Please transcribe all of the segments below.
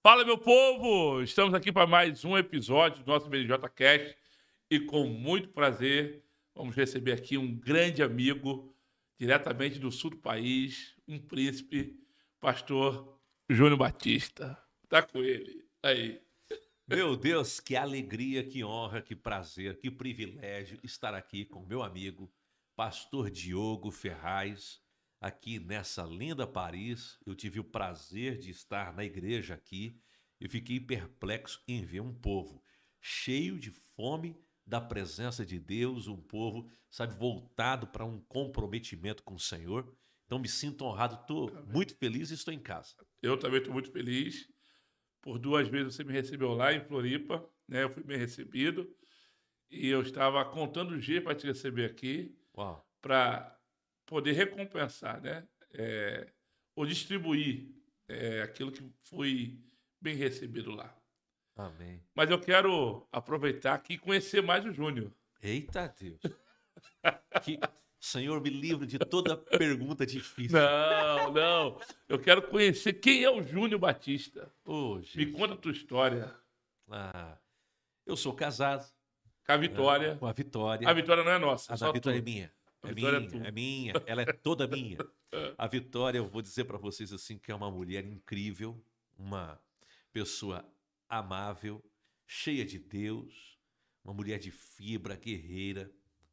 Fala, meu povo! Estamos aqui para mais um episódio do nosso BNJ Cast e com muito prazer vamos receber aqui um grande amigo diretamente do sul do país, um príncipe, pastor Júnior Batista. Tá com ele. Aí. Meu Deus, que alegria, que honra, que prazer, que privilégio estar aqui com meu amigo, pastor Diogo Ferraz, aqui nessa linda Paris. Eu tive o prazer de estar na igreja aqui e fiquei perplexo em ver um povo cheio de fome da presença de Deus, um povo, sabe, voltado para um comprometimento com o Senhor. Então me sinto honrado, estou muito feliz e estou em casa. Eu também estou muito feliz. Por 2 vezes você me recebeu lá em Floripa, né? Eu fui bem recebido e eu estava contando os dias para te receber aqui, Uau. para poder recompensar, né? Ou distribuir aquilo que foi bem recebido lá. Amém. Mas eu quero aproveitar aqui e conhecer mais o Júnior. Eita Deus. Que Senhor me livre de toda pergunta difícil. Não. Eu quero conhecer quem é o Júnior Batista. Oh, Me Jesus. conta a tua história. Eu sou casado, Com a né, Vitória. com a Vitória. A Vitória não é nossa, A só Vitória tu. é minha. A É Vitória é minha, tu. é minha. Ela é toda minha. A Vitória, eu vou dizer para vocês assim, que é uma mulher incrível, uma pessoa amável, cheia de Deus, uma mulher de fibra, guerreira.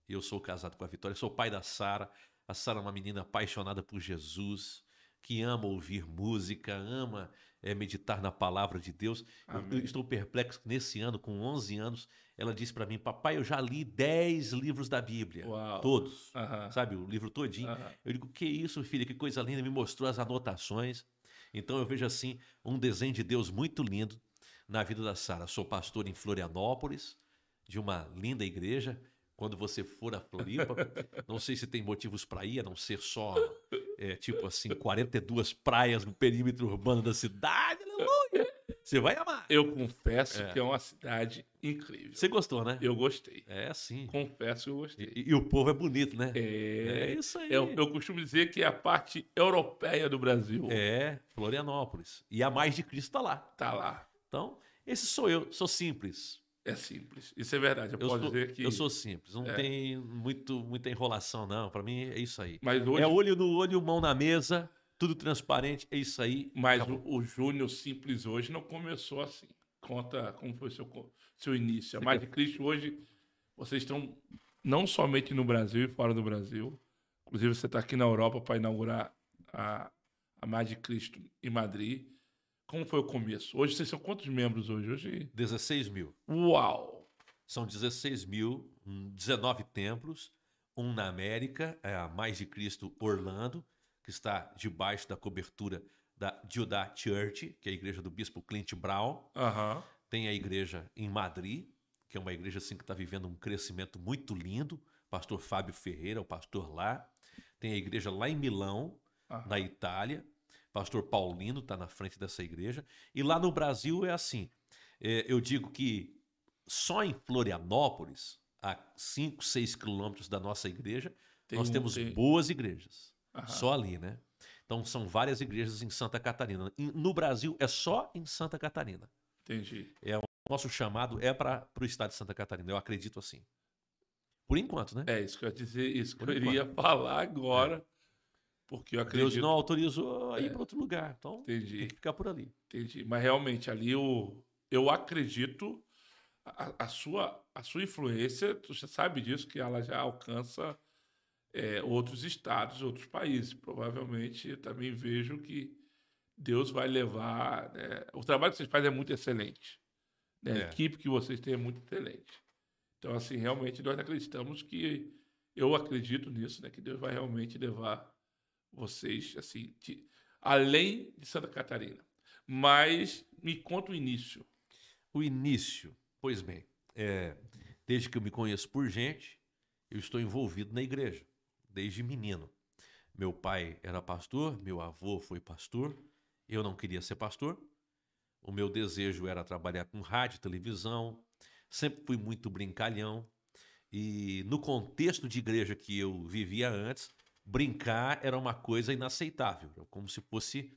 Eu sou casado com a Vitória, sou pai da Sara. A Sara é uma menina apaixonada por Jesus, que ama ouvir música, ama meditar na palavra de Deus. Eu Amém. estou perplexo que nesse ano, com 11 anos, ela disse para mim: papai, eu já li 10 livros da Bíblia. Uau. Todos. Aham. Sabe, o livro todinho. Aham. Eu digo: que isso, filha, que coisa linda. Me mostrou as anotações. Então eu vejo assim um desenho de Deus muito lindo na vida da Sara. Sou pastor em Florianópolis, de uma linda igreja. Quando você for a Floripa, não sei se tem motivos para ir, a não ser só, tipo assim, 42 praias no perímetro urbano da cidade. Aleluia! Você vai amar. Eu confesso que é uma cidade incrível. Você gostou, né? Eu gostei. É, sim. Confesso que eu gostei. E o povo é bonito, né? É isso aí. Eu costumo dizer que é a parte europeia do Brasil. É, Florianópolis. E a Mais de Cristo tá lá. Tá lá. Então, esse sou eu, sou simples. É simples. Isso é verdade. Eu posso dizer que. Eu sou simples, não tem muita enrolação, não. Para mim é isso aí. Mas hoje. É olho no olho, mão na mesa, tudo transparente, é isso aí. Mas o Júnior Simples hoje não começou assim. Conta como foi seu início. A Mais de Cristo hoje, vocês estão não somente no Brasil e fora do Brasil. Inclusive, você está aqui na Europa para inaugurar a Mais de Cristo em Madrid. Como foi o começo? Hoje vocês são quantos membros hoje? Hoje 16 mil. Uau! São 16 mil, 19 templos, um na América, é a Mais de Cristo Orlando, que está debaixo da cobertura da Judá Church, que é a igreja do bispo Clint Brown. Aham. Tem a igreja em Madrid, que é uma igreja assim, que está vivendo um crescimento muito lindo. Pastor Fábio Ferreira, o pastor lá. Tem a igreja lá em Milão, na Itália. Pastor Paulino está na frente dessa igreja. E lá no Brasil é assim, eu digo que só em Florianópolis, a 5, 6 quilômetros da nossa igreja, nós temos boas igrejas. Só ali, né? Então são várias igrejas em Santa Catarina. No Brasil é só em Santa Catarina. Entendi. O nosso chamado é para o estado de Santa Catarina. Eu acredito assim. Por enquanto, né? É isso que eu ia dizer, isso que eu iria falar agora. Porque eu acredito. Deus não autorizou a ir para outro lugar. Então Entendi. tem que ficar por ali. Entendi. Mas realmente ali eu acredito a sua influência, você sabe disso, que ela já alcança outros estados, outros países. Provavelmente eu também vejo que Deus vai levar. Né? O trabalho que vocês fazem é muito excelente. Né? A equipe que vocês têm é muito excelente. Então, assim, realmente nós acreditamos que. Eu acredito nisso, né? Que Deus vai realmente levar vocês, assim, além de Santa Catarina. Mas me conta o início. O início, pois bem, desde que eu me conheço por gente, eu estou envolvido na igreja, desde menino. Meu pai era pastor, meu avô foi pastor, eu não queria ser pastor. O meu desejo era trabalhar com rádio, televisão, sempre fui muito brincalhão. E no contexto de igreja que eu vivia antes, brincar era uma coisa inaceitável, como se fosse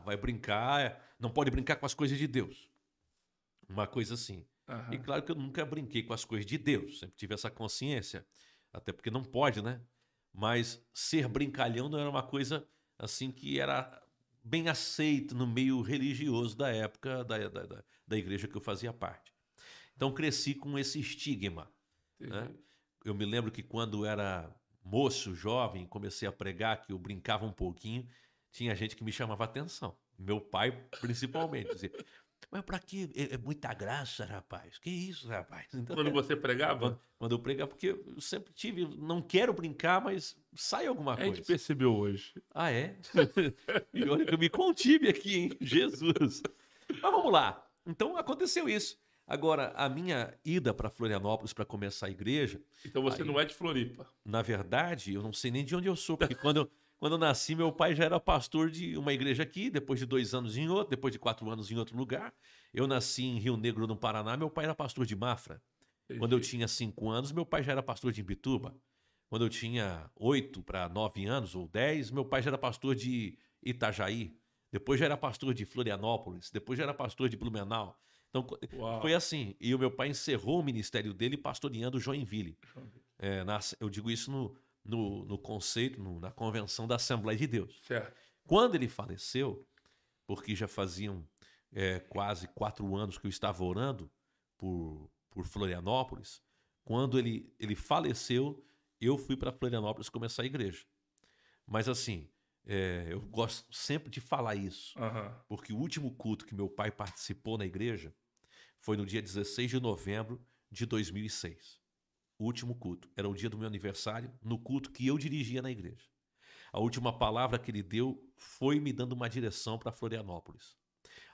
vai brincar, não pode brincar com as coisas de Deus. Uma coisa assim. E claro que eu nunca brinquei com as coisas de Deus, sempre tive essa consciência, até porque não pode, né? Mas ser brincalhão não era uma coisa assim que era bem aceita no meio religioso da época da igreja que eu fazia parte. Então cresci com esse estigma, né? Eu me lembro que quando era moço, jovem, comecei a pregar, que eu brincava um pouquinho, tinha gente que me chamava atenção. Meu pai, principalmente, dizia: mas pra que? É muita graça, rapaz. Que isso, rapaz? Então, Quando você pregava? quando eu pregava, porque eu sempre tive, não quero brincar, mas sai alguma A gente coisa. percebeu hoje. Ah, é? E olha que eu me contive aqui, hein? Jesus. Mas vamos lá. Então aconteceu isso. Agora, a minha ida para Florianópolis para começar a igreja. Então você aí, não é de Floripa. Na verdade, eu não sei nem de onde eu sou, porque quando eu nasci, meu pai já era pastor de uma igreja aqui, depois de 2 anos em outro, depois de 4 anos em outro lugar. Eu nasci em Rio Negro, no Paraná, meu pai era pastor de Mafra. Quando eu tinha 5 anos, meu pai já era pastor de Imbituba. Quando eu tinha 8 para 9 anos, ou 10, meu pai já era pastor de Itajaí. Depois já era pastor de Florianópolis. Depois já era pastor de Blumenau. Então, foi assim. E o meu pai encerrou o ministério dele pastoreando Joinville. Eu digo isso no conceito, na convenção da Assembleia de Deus. Certo. Quando ele faleceu, porque já faziam quase 4 anos que eu estava orando por Florianópolis, quando ele faleceu, eu fui para Florianópolis começar a igreja. Mas assim, eu gosto sempre de falar isso, porque o último culto que meu pai participou na igreja foi no dia 16 de novembro de 2006. O último culto. Era o dia do meu aniversário, no culto que eu dirigia na igreja. A última palavra que ele deu foi me dando uma direção para Florianópolis.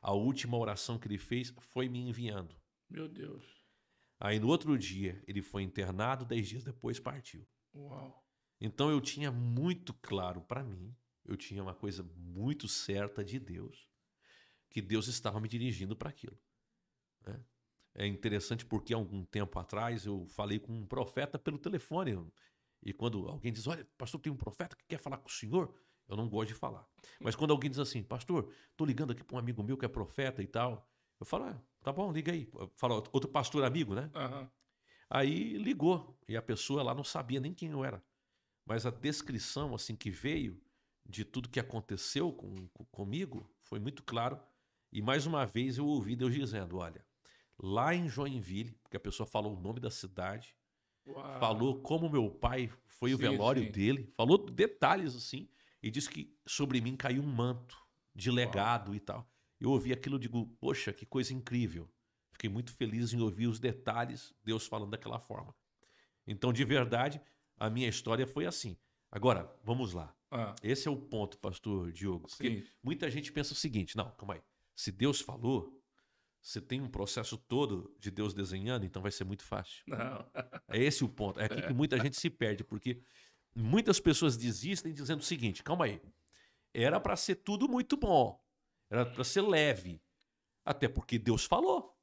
A última oração que ele fez foi me enviando. Meu Deus. Aí no outro dia ele foi internado, 10 dias depois partiu. Uau. Então eu tinha muito claro para mim, eu tinha uma coisa muito certa de Deus, que Deus estava me dirigindo para aquilo, né? É interessante porque há algum tempo atrás eu falei com um profeta pelo telefone. E quando alguém diz: olha, pastor, tem um profeta que quer falar com o senhor, eu não gosto de falar. Mas quando alguém diz assim: pastor, estou ligando aqui para um amigo meu que é profeta e tal, eu falo: tá bom, liga aí. Fala outro pastor amigo, né? Aí ligou e a pessoa lá não sabia nem quem eu era. Mas a descrição assim que veio de tudo que aconteceu comigo foi muito claro. E mais uma vez eu ouvi Deus dizendo: olha, lá em Joinville, porque a pessoa falou o nome da cidade, falou como meu pai foi o velório dele, falou detalhes assim, e disse que sobre mim caiu um manto de legado e tal. Eu ouvi aquilo e digo: poxa, que coisa incrível. Fiquei muito feliz em ouvir os detalhes, Deus falando daquela forma. Então, de verdade, a minha história foi assim. Agora, vamos lá. Esse é o ponto, pastor Diogo. Porque muita gente pensa o seguinte: não, calma aí. Se Deus falou, você tem um processo todo de Deus desenhando, então vai ser muito fácil. Não. É esse o ponto. É aqui que muita gente se perde, porque muitas pessoas desistem dizendo o seguinte: calma aí. Era para ser tudo muito bom. Era para ser leve. Até porque Deus falou.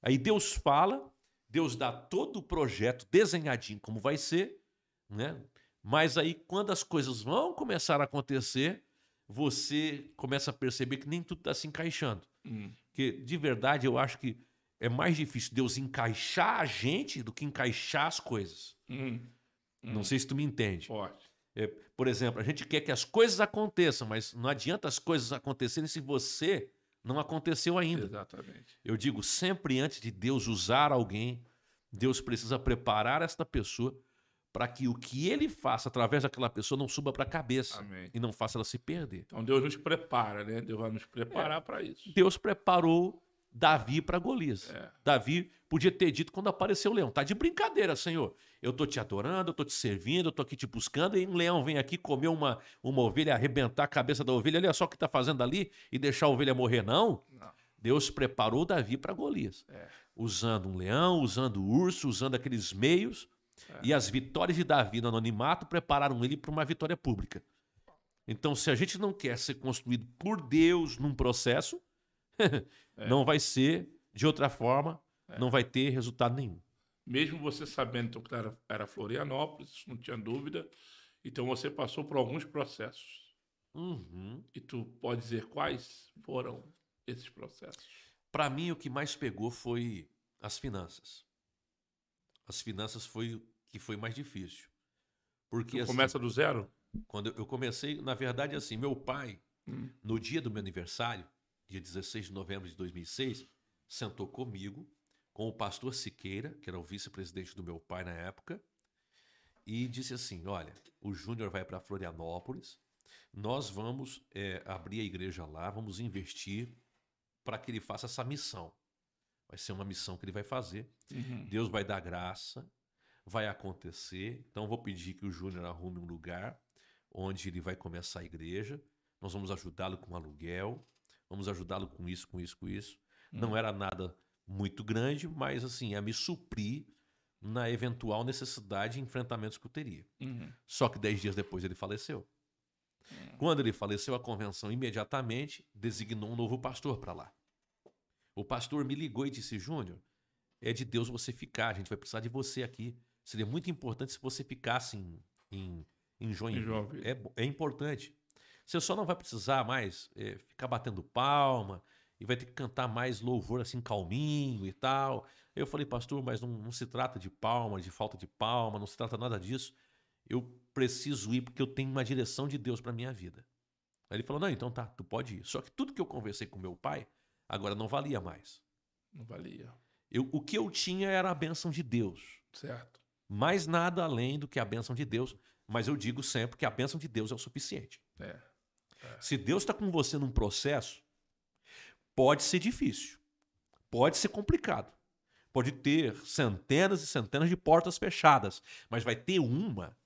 Aí Deus fala, Deus dá todo o projeto desenhadinho como vai ser, né? Mas aí quando as coisas vão começar a acontecer, você começa a perceber que nem tudo está se encaixando. Porque, de verdade, eu acho que é mais difícil Deus encaixar a gente do que encaixar as coisas. Não sei se tu me entende. Por exemplo, a gente quer que as coisas aconteçam, mas não adianta as coisas acontecerem se você não aconteceu ainda. Exatamente. Eu digo, sempre antes de Deus usar alguém, Deus precisa preparar esta pessoa para que o que ele faça através daquela pessoa não suba para a cabeça. Amém. E não faça ela se perder. Então Deus nos prepara, né? Deus vai nos preparar para isso. Deus preparou Davi para Golias. Davi podia ter dito quando apareceu o leão: tá de brincadeira, Senhor. Eu tô te adorando, eu tô te servindo, eu tô aqui te buscando, e um leão vem aqui comer uma ovelha, arrebentar a cabeça da ovelha, olha só o que tá fazendo ali, e deixar a ovelha morrer, não. Deus preparou Davi para Golias. Usando um leão, usando o urso, usando aqueles meios. E as vitórias de Davi no anonimato prepararam ele para uma vitória pública. Então, se a gente não quer ser construído por Deus num processo, não vai ser de outra forma, não vai ter resultado nenhum. Mesmo você sabendo que era Florianópolis, não tinha dúvida, então você passou por alguns processos. Uhum. E tu pode dizer quais foram esses processos? Para mim, o que mais pegou foi as finanças. As finanças foi o que foi mais difícil. Porque, Tu assim, começa do zero? quando eu comecei, na verdade, assim, meu pai, no dia do meu aniversário, dia 16 de novembro de 2006, sentou comigo, com o pastor Siqueira, que era o vice-presidente do meu pai na época, e disse assim: olha, o Júnior vai para Florianópolis, nós vamos abrir a igreja lá, vamos investir para que ele faça essa missão. Vai ser uma missão que ele vai fazer. Deus vai dar graça, vai acontecer. Então eu vou pedir que o Júnior arrume um lugar onde ele vai começar a igreja. Nós vamos ajudá-lo com aluguel, vamos ajudá-lo com isso, com isso, com isso. Não era nada muito grande, mas assim, a me suprir na eventual necessidade e enfrentamentos que eu teria. Só que 10 dias depois ele faleceu. Quando ele faleceu, a convenção imediatamente designou um novo pastor para lá. O pastor me ligou e disse: Júnior, é de Deus você ficar, a gente vai precisar de você aqui. Seria muito importante se você ficasse em Joinville. É importante. Você só não vai precisar mais ficar batendo palma e vai ter que cantar mais louvor assim calminho e tal. Eu falei: pastor, mas não se trata de palma, de falta de palma, não se trata nada disso. Eu preciso ir porque eu tenho uma direção de Deus para minha vida. Aí ele falou: não, então tá, tu pode ir. Só que tudo que eu conversei com meu pai, agora não valia mais. Não valia. O que eu tinha era a bênção de Deus. Certo. Mais nada além do que a bênção de Deus. Mas eu digo sempre que a bênção de Deus é o suficiente. Se Deus está com você num processo, pode ser difícil, pode ser complicado, pode ter centenas e centenas de portas fechadas, mas vai ter uma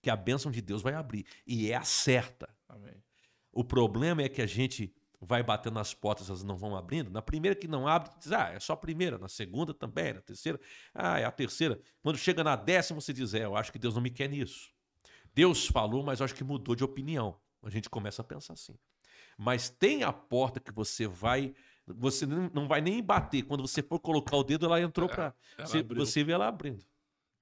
que a bênção de Deus vai abrir. E é a certa. Amém. O problema é que a gente vai batendo nas portas, elas não vão abrindo. Na primeira que não abre, diz: é só a primeira. Na segunda também, na terceira, é a terceira. Quando chega na 10ª, você diz: eu acho que Deus não me quer nisso. Deus falou, mas eu acho que mudou de opinião. A gente começa a pensar assim. Mas tem a porta que você não vai nem bater. Quando você for colocar o dedo, ela entrou para você vê ela abrindo.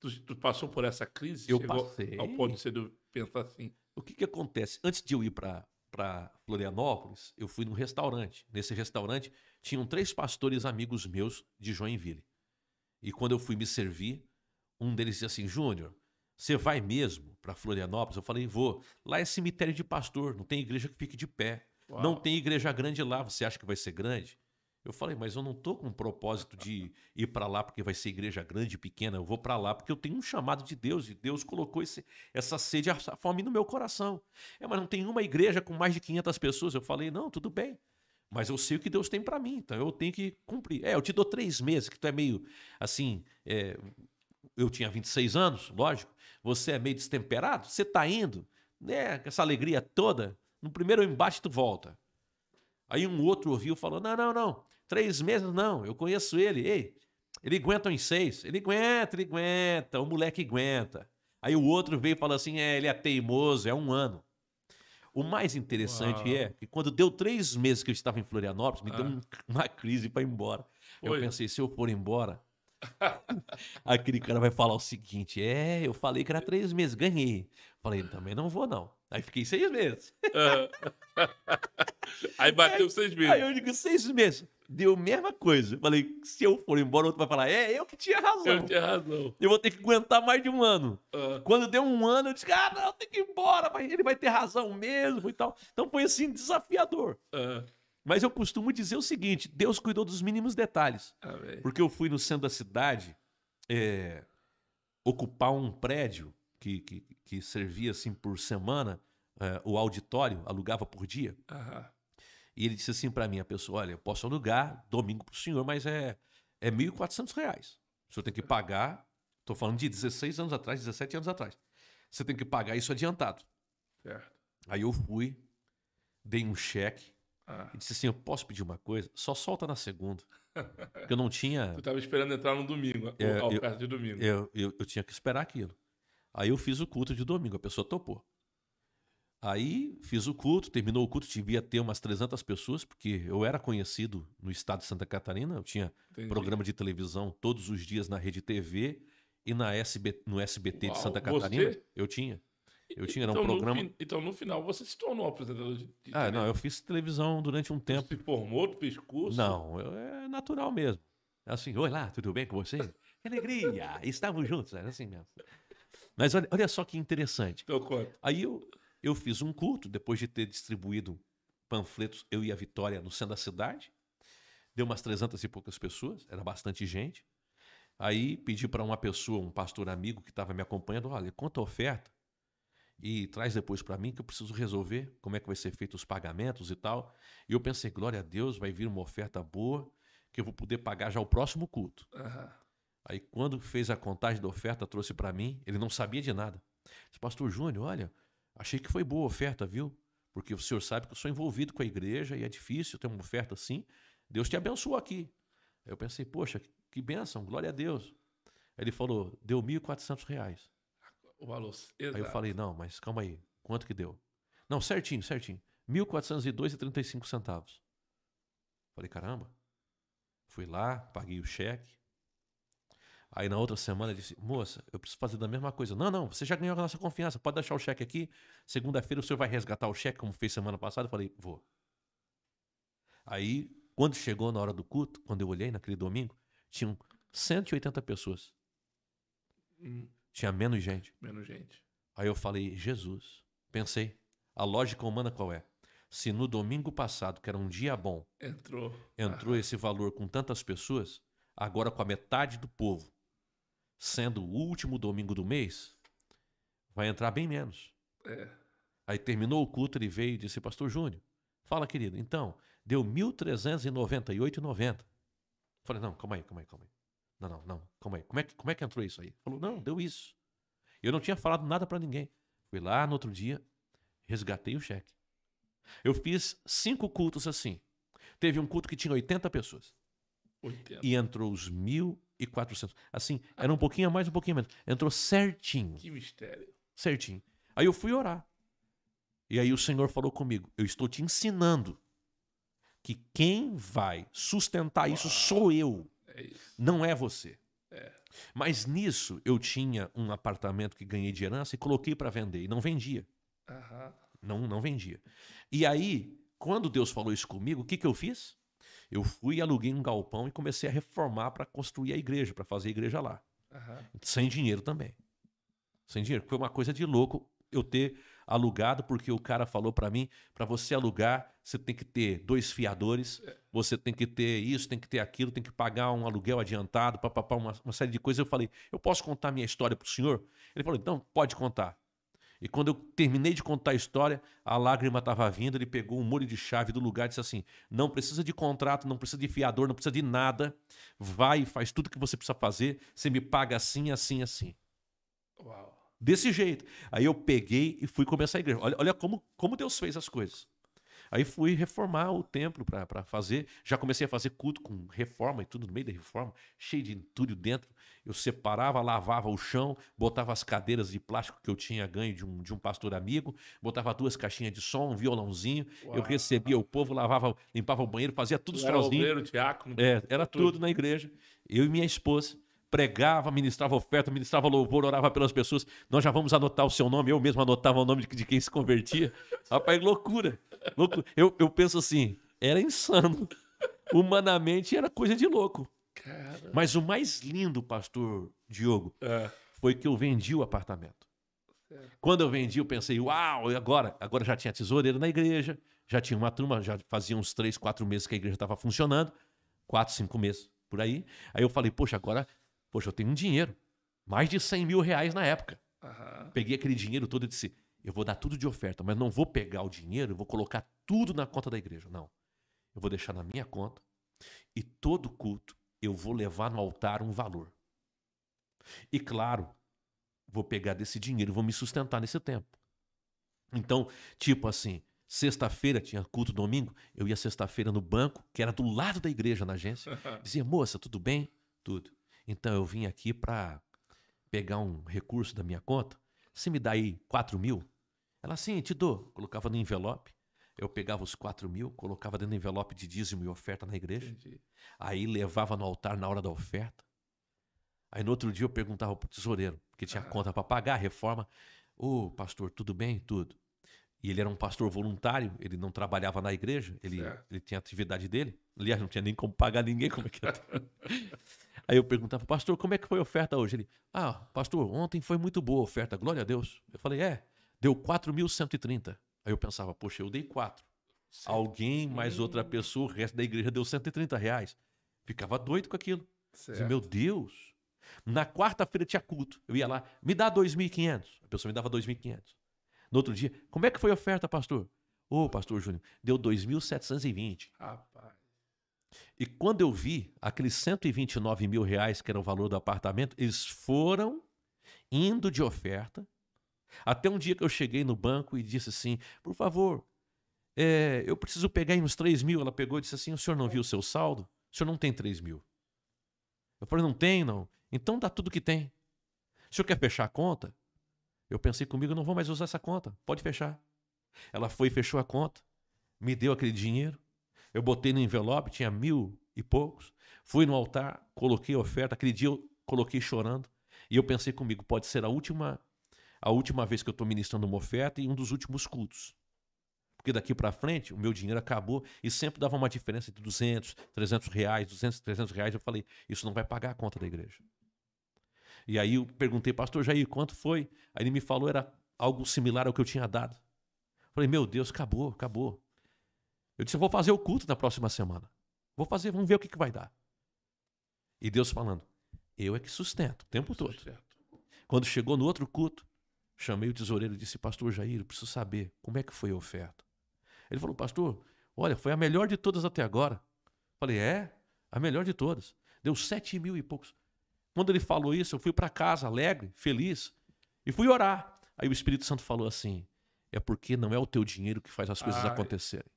Tu passou por essa crise? Eu passei. Ao ponto de você pensar assim. O que acontece? Antes de eu ir para Florianópolis, eu fui num restaurante. Nesse restaurante tinham 3 pastores amigos meus de Joinville. E quando eu fui me servir, um deles disse assim: Júnior, você vai mesmo para Florianópolis? Eu falei: vou. Lá é cemitério de pastor, não tem igreja que fique de pé. Uau. Não tem igreja grande lá, você acha que vai ser grande? Eu falei: mas eu não tô com o propósito de ir para lá porque vai ser igreja grande, pequena. Eu vou para lá porque eu tenho um chamado de Deus, e Deus colocou essa sede, essa fome no meu coração. Mas não tem uma igreja com mais de 500 pessoas. Eu falei: não, tudo bem. Mas eu sei o que Deus tem para mim, então eu tenho que cumprir. Eu te dou 3 meses, que tu é meio assim... eu tinha 26 anos, lógico. Você é meio destemperado, você tá indo, né, com essa alegria toda. No primeiro embate tu volta. Aí um outro ouviu e falou: não, 3 meses não, eu conheço ele. Ei, ele aguenta em 6. Ele aguenta, o moleque aguenta. Aí o outro veio e falou assim: ele é teimoso, é 1 ano. O mais interessante é que quando deu 3 meses que eu estava em Florianópolis, me deu uma crise para ir embora. Eu pensei: se eu for embora, aquele cara vai falar o seguinte: eu falei que era 3 meses, ganhei. Falei: também não vou não. Aí fiquei 6 meses. Aí bateu 6 meses. Aí eu digo: 6 meses. Deu a mesma coisa. Falei: se eu for embora, o outro vai falar: eu que tinha razão. Eu tinha razão. Eu vou ter que aguentar mais de 1 ano. Quando deu 1 ano, eu disse: não, tem que ir embora, mas ele vai ter razão mesmo e tal. Então foi assim, desafiador. Mas eu costumo dizer o seguinte: Deus cuidou dos mínimos detalhes. Amém. Porque eu fui no centro da cidade ocupar um prédio que servia assim por semana, o auditório, alugava por dia. E ele disse assim para mim, a pessoa: olha, eu posso alugar domingo para o senhor, mas é R$1.400. O senhor tem que pagar, estou falando de 16 anos atrás, 17 anos atrás. Você tem que pagar isso adiantado. Certo. Aí eu fui, dei um cheque, e disse assim: eu posso pedir uma coisa? Só solta na segunda. Porque eu não tinha... Tu estava esperando entrar no domingo, ao perto de domingo. Eu tinha que esperar aquilo. Aí eu fiz o culto de domingo, a pessoa topou. Aí fiz o culto, terminou o culto, devia ter umas 300 pessoas, porque eu era conhecido no estado de Santa Catarina, eu tinha programa de televisão todos os dias na Rede TV e no SBT de Santa Catarina. Você? Eu tinha. Eu tinha era um Então, programa... então, no final, você se tornou apresentador de Ah, não, televisão. eu fiz televisão durante um Tu tempo. se formou, tu fez curso? Não, é natural mesmo. Assim, oi lá, tudo bem com você? Que alegria, estamos juntos, é assim mesmo. Mas olha só que interessante. Então, conta. Aí eu fiz um culto, depois de ter distribuído panfletos, eu e a Vitória, no centro da cidade. Deu umas 300 e poucas pessoas, era bastante gente. Aí pedi para uma pessoa, um pastor amigo que estava me acompanhando, olha, conta a oferta e traz depois para mim que eu preciso resolver como é que vai ser feito os pagamentos e tal. E eu pensei, glória a Deus, vai vir uma oferta boa que eu vou poder pagar já o próximo culto. Uhum. Aí quando fez a contagem da oferta, trouxe para mim, ele não sabia de nada. Disse, pastor Júnior, olha, achei que foi boa a oferta, viu? Porque o senhor sabe que eu sou envolvido com a igreja e é difícil ter uma oferta assim. Deus te abençoou aqui. Aí eu pensei, poxa, que bênção, glória a Deus. Aí ele falou, deu R$ 1.400. O valor Aí eu exato. falei, não, mas calma aí, quanto que deu? Não, certinho, certinho. R$ 1.402,35. Falei, caramba. Fui lá, paguei o cheque. Aí na outra semana ele disse, moça, eu preciso fazer da mesma coisa. Não, não, você já ganhou a nossa confiança, pode deixar o cheque aqui. Segunda-feira o senhor vai resgatar o cheque, como fez semana passada. Eu falei, vou. Aí, quando chegou na hora do culto, quando eu olhei naquele domingo, tinham 180 pessoas. Tinha menos gente. Menos gente. Aí eu falei, Jesus. Pensei, a lógica humana qual é? Se no domingo passado, que era um dia bom, entrou esse valor com tantas pessoas, agora com a metade do povo, sendo o último domingo do mês, vai entrar bem menos. É. Aí terminou o culto, ele veio e disse, pastor Júnior, fala querido, então, deu R$ 1.398,90. Falei, não, calma aí. Não, calma aí. Como é que entrou isso aí? Falou, não, deu isso. Eu não tinha falado nada para ninguém. Fui lá no outro dia, resgatei o cheque. Eu fiz 5 cultos assim. Teve um culto que tinha 80 pessoas. 80. E entrou os 1.400. Assim, era um pouquinho a mais, um pouquinho a menos. Entrou certinho. Que mistério. Certinho. Aí eu fui orar. E aí o Senhor falou comigo, eu estou te ensinando que quem vai sustentar isso sou eu, não é você. Mas nisso eu tinha um apartamento que ganhei de herança e coloquei para vender e não vendia. Não vendia. E aí, quando Deus falou isso comigo, o que eu fiz? Eu fui e aluguei um galpão e comecei a reformar para construir a igreja, para fazer a igreja lá. Sem dinheiro também. Sem dinheiro. Foi uma coisa de louco eu ter alugado, porque o cara falou para mim, para você alugar, você tem que ter 2 fiadores, você tem que ter isso, tem que ter aquilo, tem que pagar um aluguel adiantado, uma série de coisas. Eu falei, eu posso contar minha história para o senhor? Ele falou, então pode contar. E quando eu terminei de contar a história, a lágrima estava vindo, ele pegou um molho de chave do lugar e disse assim, não precisa de contrato, não precisa de fiador, não precisa de nada, vai e faz tudo que você precisa fazer, você me paga assim, assim, assim. Uau. Desse jeito. Aí eu peguei e fui começar a igreja. Olha como Deus fez as coisas. Aí fui reformar o templo para fazer. Já comecei a fazer culto com reforma e tudo no meio da reforma, cheio de entulho dentro. Eu separava, lavava o chão, botava as cadeiras de plástico que eu tinha ganho de um pastor amigo, botava 2 caixinhas de som, um violãozinho. Uau. Eu recebia o povo, lavava, limpava o banheiro, fazia tudo sozinho. Era diácono. Era tudo na igreja. Eu e minha esposa. Pregava, ministrava oferta, ministrava louvor, orava pelas pessoas. Nós já vamos anotar o seu nome. Eu mesmo anotava o nome de quem se convertia. Rapaz, loucura. Eu penso assim, era insano. Humanamente era coisa de louco. Cara. Mas o mais lindo, pastor Diogo, foi que eu vendi o apartamento. Quando eu vendi, eu pensei, uau, e agora? Agora já tinha tesoureiro na igreja, já tinha uma turma, já fazia uns 3, 4 meses que a igreja estava funcionando. 4, 5 meses, por aí. Aí eu falei, poxa, eu tenho um dinheiro. Mais de R$100 mil na época. Peguei aquele dinheiro todo e disse, eu vou dar tudo de oferta, mas não vou pegar o dinheiro, eu vou colocar tudo na conta da igreja. Não. Eu vou deixar na minha conta e todo culto eu vou levar no altar um valor. E claro, vou pegar desse dinheiro e vou me sustentar nesse tempo. Então, tipo assim, sexta-feira tinha culto domingo, eu ia sexta-feira no banco, que era do lado da igreja, na agência. Dizia, moça, tudo bem? Tudo. Então eu vim aqui para pegar um recurso da minha conta. Você me dá aí 4 mil? Ela, sim, te dou. Colocava no envelope. Eu pegava os 4 mil, colocava dentro do envelope de dízimo e oferta na igreja. Entendi. Aí levava no altar na hora da oferta. Aí no outro dia eu perguntava pro tesoureiro, porque tinha conta para pagar, a reforma. Ô, pastor, tudo bem? Tudo. E ele era um pastor voluntário, ele não trabalhava na igreja, ele tinha a atividade dele. Aliás, não tinha nem como pagar ninguém, como é que ia ter? Aí eu perguntava, pastor, como é que foi a oferta hoje? Ele, pastor, ontem foi muito boa a oferta, glória a Deus. Eu falei, deu 4.130. Aí eu pensava, poxa, eu dei 4. Alguém, mais outra pessoa, o resto da igreja deu R$ 130. Ficava doido com aquilo. Dizia, meu Deus. Na quarta-feira tinha culto. Eu ia lá, me dá 2.500. A pessoa me dava 2.500. No outro dia, como é que foi a oferta, pastor? Pastor Júnior, deu 2.720. Rapaz. E quando eu vi aqueles R$ 129 mil, que era o valor do apartamento, eles foram indo de oferta. Até um dia que eu cheguei no banco e disse assim, por favor, eu preciso pegar aí uns 3 mil. Ela pegou e disse assim, o senhor não viu o seu saldo? O senhor não tem 3 mil. Eu falei, não tem, não. Então dá tudo que tem. O senhor quer fechar a conta? Eu pensei comigo, eu não vou mais usar essa conta. Pode fechar. Ela foi e fechou a conta. Me deu aquele dinheiro. Eu botei no envelope, tinha 1.000 e poucos. Fui no altar, coloquei a oferta. Aquele dia eu coloquei chorando. E eu pensei comigo, pode ser a última vez que eu estou ministrando uma oferta e um dos últimos cultos. Porque daqui para frente, o meu dinheiro acabou e sempre dava uma diferença entre 200, 300 reais, 200, 300 reais. Eu falei, isso não vai pagar a conta da igreja. E aí eu perguntei, pastor Jair, quanto foi? Aí ele me falou, era algo similar ao que eu tinha dado. Eu falei, meu Deus, acabou. Eu disse, eu vou fazer o culto na próxima semana. Vou fazer, vamos ver o que vai dar. E Deus falando, eu é que sustento o tempo todo. Quando chegou no outro culto, chamei o tesoureiro e disse, pastor Jair, eu preciso saber como é que foi a oferta. Ele falou, pastor, olha, foi a melhor de todas até agora. Falei, a melhor de todas. Deu 7.000 e poucos. Quando ele falou isso, eu fui para casa alegre, feliz, e fui orar. Aí o Espírito Santo falou assim, é porque não é o teu dinheiro que faz as coisas acontecerem.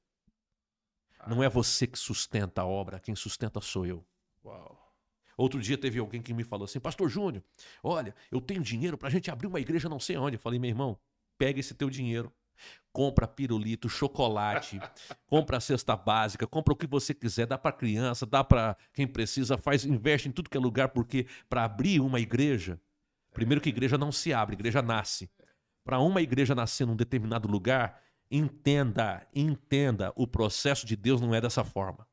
Não é você que sustenta a obra, quem sustenta sou eu. Uau. Outro dia teve alguém que me falou assim, pastor Júnior, olha, eu tenho dinheiro para a gente abrir uma igreja não sei onde. Eu falei, meu irmão, pega esse teu dinheiro, compra pirulito, chocolate, compra a cesta básica, compra o que você quiser, dá para criança, dá para quem precisa, investe em tudo que é lugar, porque para abrir uma igreja, primeiro que igreja não se abre, igreja nasce. Para uma igreja nascer num determinado lugar, entenda, o processo de Deus não é dessa forma.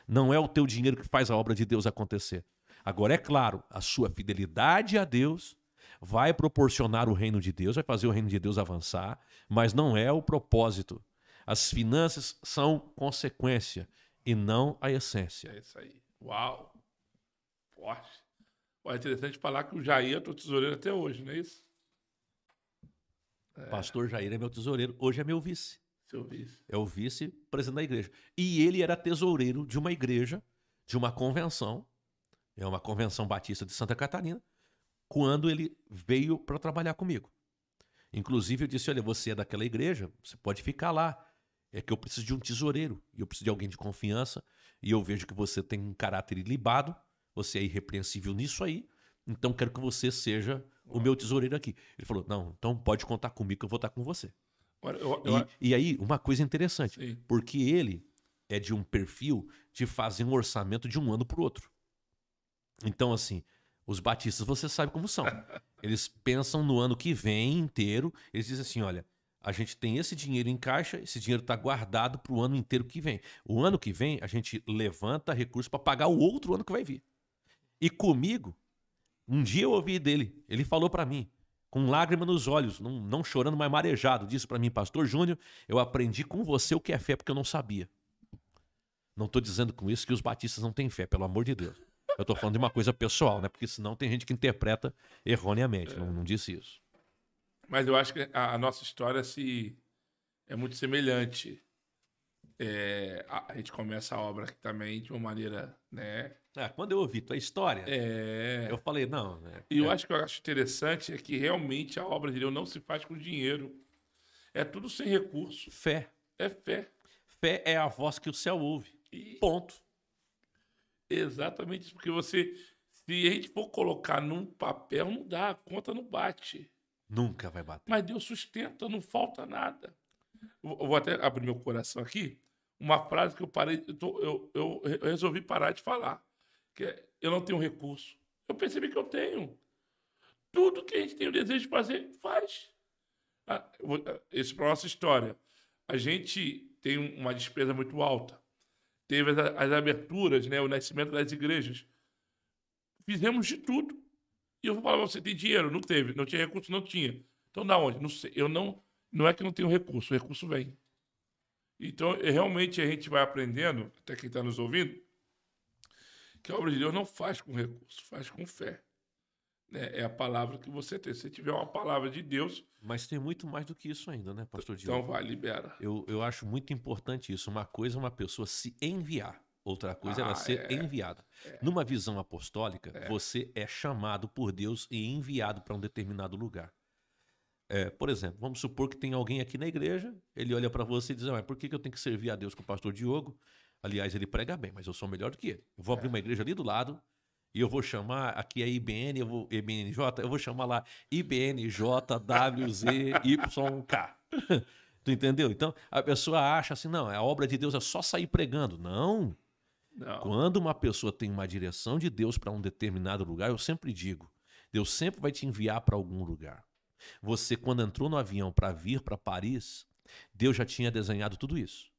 Não é o teu dinheiro que faz a obra de Deus acontecer. Agora, é claro, a sua fidelidade a Deus vai proporcionar o reino de Deus, vai fazer o reino de Deus avançar, mas não é o propósito. As finanças são consequência e não a essência. É isso aí. Uau! Forte. É interessante falar que o Jair é teu tesoureiro até hoje, não é isso? Pastor Jair é meu tesoureiro, hoje é meu vice. Seu vice. É o vice-presidente da igreja. E ele era tesoureiro de uma igreja, de uma convenção, é uma convenção batista de Santa Catarina, quando ele veio para trabalhar comigo. Inclusive eu disse, olha, você é daquela igreja, você pode ficar lá. É que eu preciso de um tesoureiro, e eu preciso de alguém de confiança, e eu vejo que você tem um caráter ilibado, você é irrepreensível nisso aí, então quero que você seja o meu tesoureiro aqui. Ele falou, não, então pode contar comigo que eu vou estar com você. E aí, uma coisa interessante, sim, porque ele é de um perfil de fazer um orçamento de um ano para o outro. Então, assim, os batistas, você sabe como são. Eles pensam no ano que vem inteiro, eles dizem assim, olha, a gente tem esse dinheiro em caixa, esse dinheiro está guardado para o ano inteiro que vem. O ano que vem, a gente levanta recursos para pagar o outro ano que vai vir. E comigo, um dia eu ouvi dele, ele falou para mim, com lágrima nos olhos, não chorando, mas marejado, disse para mim, pastor Júnior, eu aprendi com você o que é fé, porque eu não sabia. Não estou dizendo com isso que os batistas não têm fé, pelo amor de Deus. Eu estou falando de uma coisa pessoal, né? Porque senão tem gente que interpreta erroneamente, não disse isso. Mas eu acho que a nossa história é muito semelhante. A gente começa a obra aqui também de uma maneira, né? Quando eu ouvi tua história, eu falei, não. E eu acho que eu acho interessante é que realmente a obra de Deus não se faz com dinheiro. É tudo sem recurso. Fé. É fé. Fé é a voz que o céu ouve. Ponto. Exatamente isso. Porque se a gente for colocar num papel, não dá, a conta não bate. Nunca vai bater. Mas Deus sustenta, não falta nada. Eu vou até abrir meu coração aqui. Uma frase que eu parei, eu resolvi parar de falar. Que é, eu não tenho recurso. Eu percebi que eu tenho. Tudo que a gente tem o desejo de fazer, faz. Isso para nossa história. A gente tem uma despesa muito alta. Teve as aberturas, né, o nascimento das igrejas. Fizemos de tudo. E eu vou falar, você tem dinheiro? Não teve. Não tinha recurso? Não tinha. Então, da onde? Não sei. Não é que não tenho recurso, o recurso vem. Então, realmente, a gente vai aprendendo, até quem está nos ouvindo, que a obra de Deus não faz com recurso, faz com fé. Né? É a palavra que você tem. Se tiver uma palavra de Deus... Mas tem muito mais do que isso ainda, né, pastor Então Diogo? vai, libera. Eu acho muito importante isso. Uma coisa é uma pessoa se enviar. Outra coisa é ela ser enviada. Numa visão apostólica, você é chamado por Deus e enviado para um determinado lugar. Por exemplo, vamos supor que tem alguém aqui na igreja, ele olha para você e diz, mas por que eu tenho que servir a Deus com o pastor Diogo? Aliás, ele prega bem, mas eu sou melhor do que ele. Eu vou abrir uma igreja ali do lado e eu vou chamar, aqui é IBN, IBNJ, eu vou chamar lá IBNJWZYK. Tu entendeu? Então, a pessoa acha assim, não, a obra de Deus é só sair pregando. Não. Quando uma pessoa tem uma direção de Deus para um determinado lugar, eu sempre digo, Deus sempre vai te enviar para algum lugar. Você, quando entrou no avião para vir para Paris, Deus já tinha desenhado tudo isso.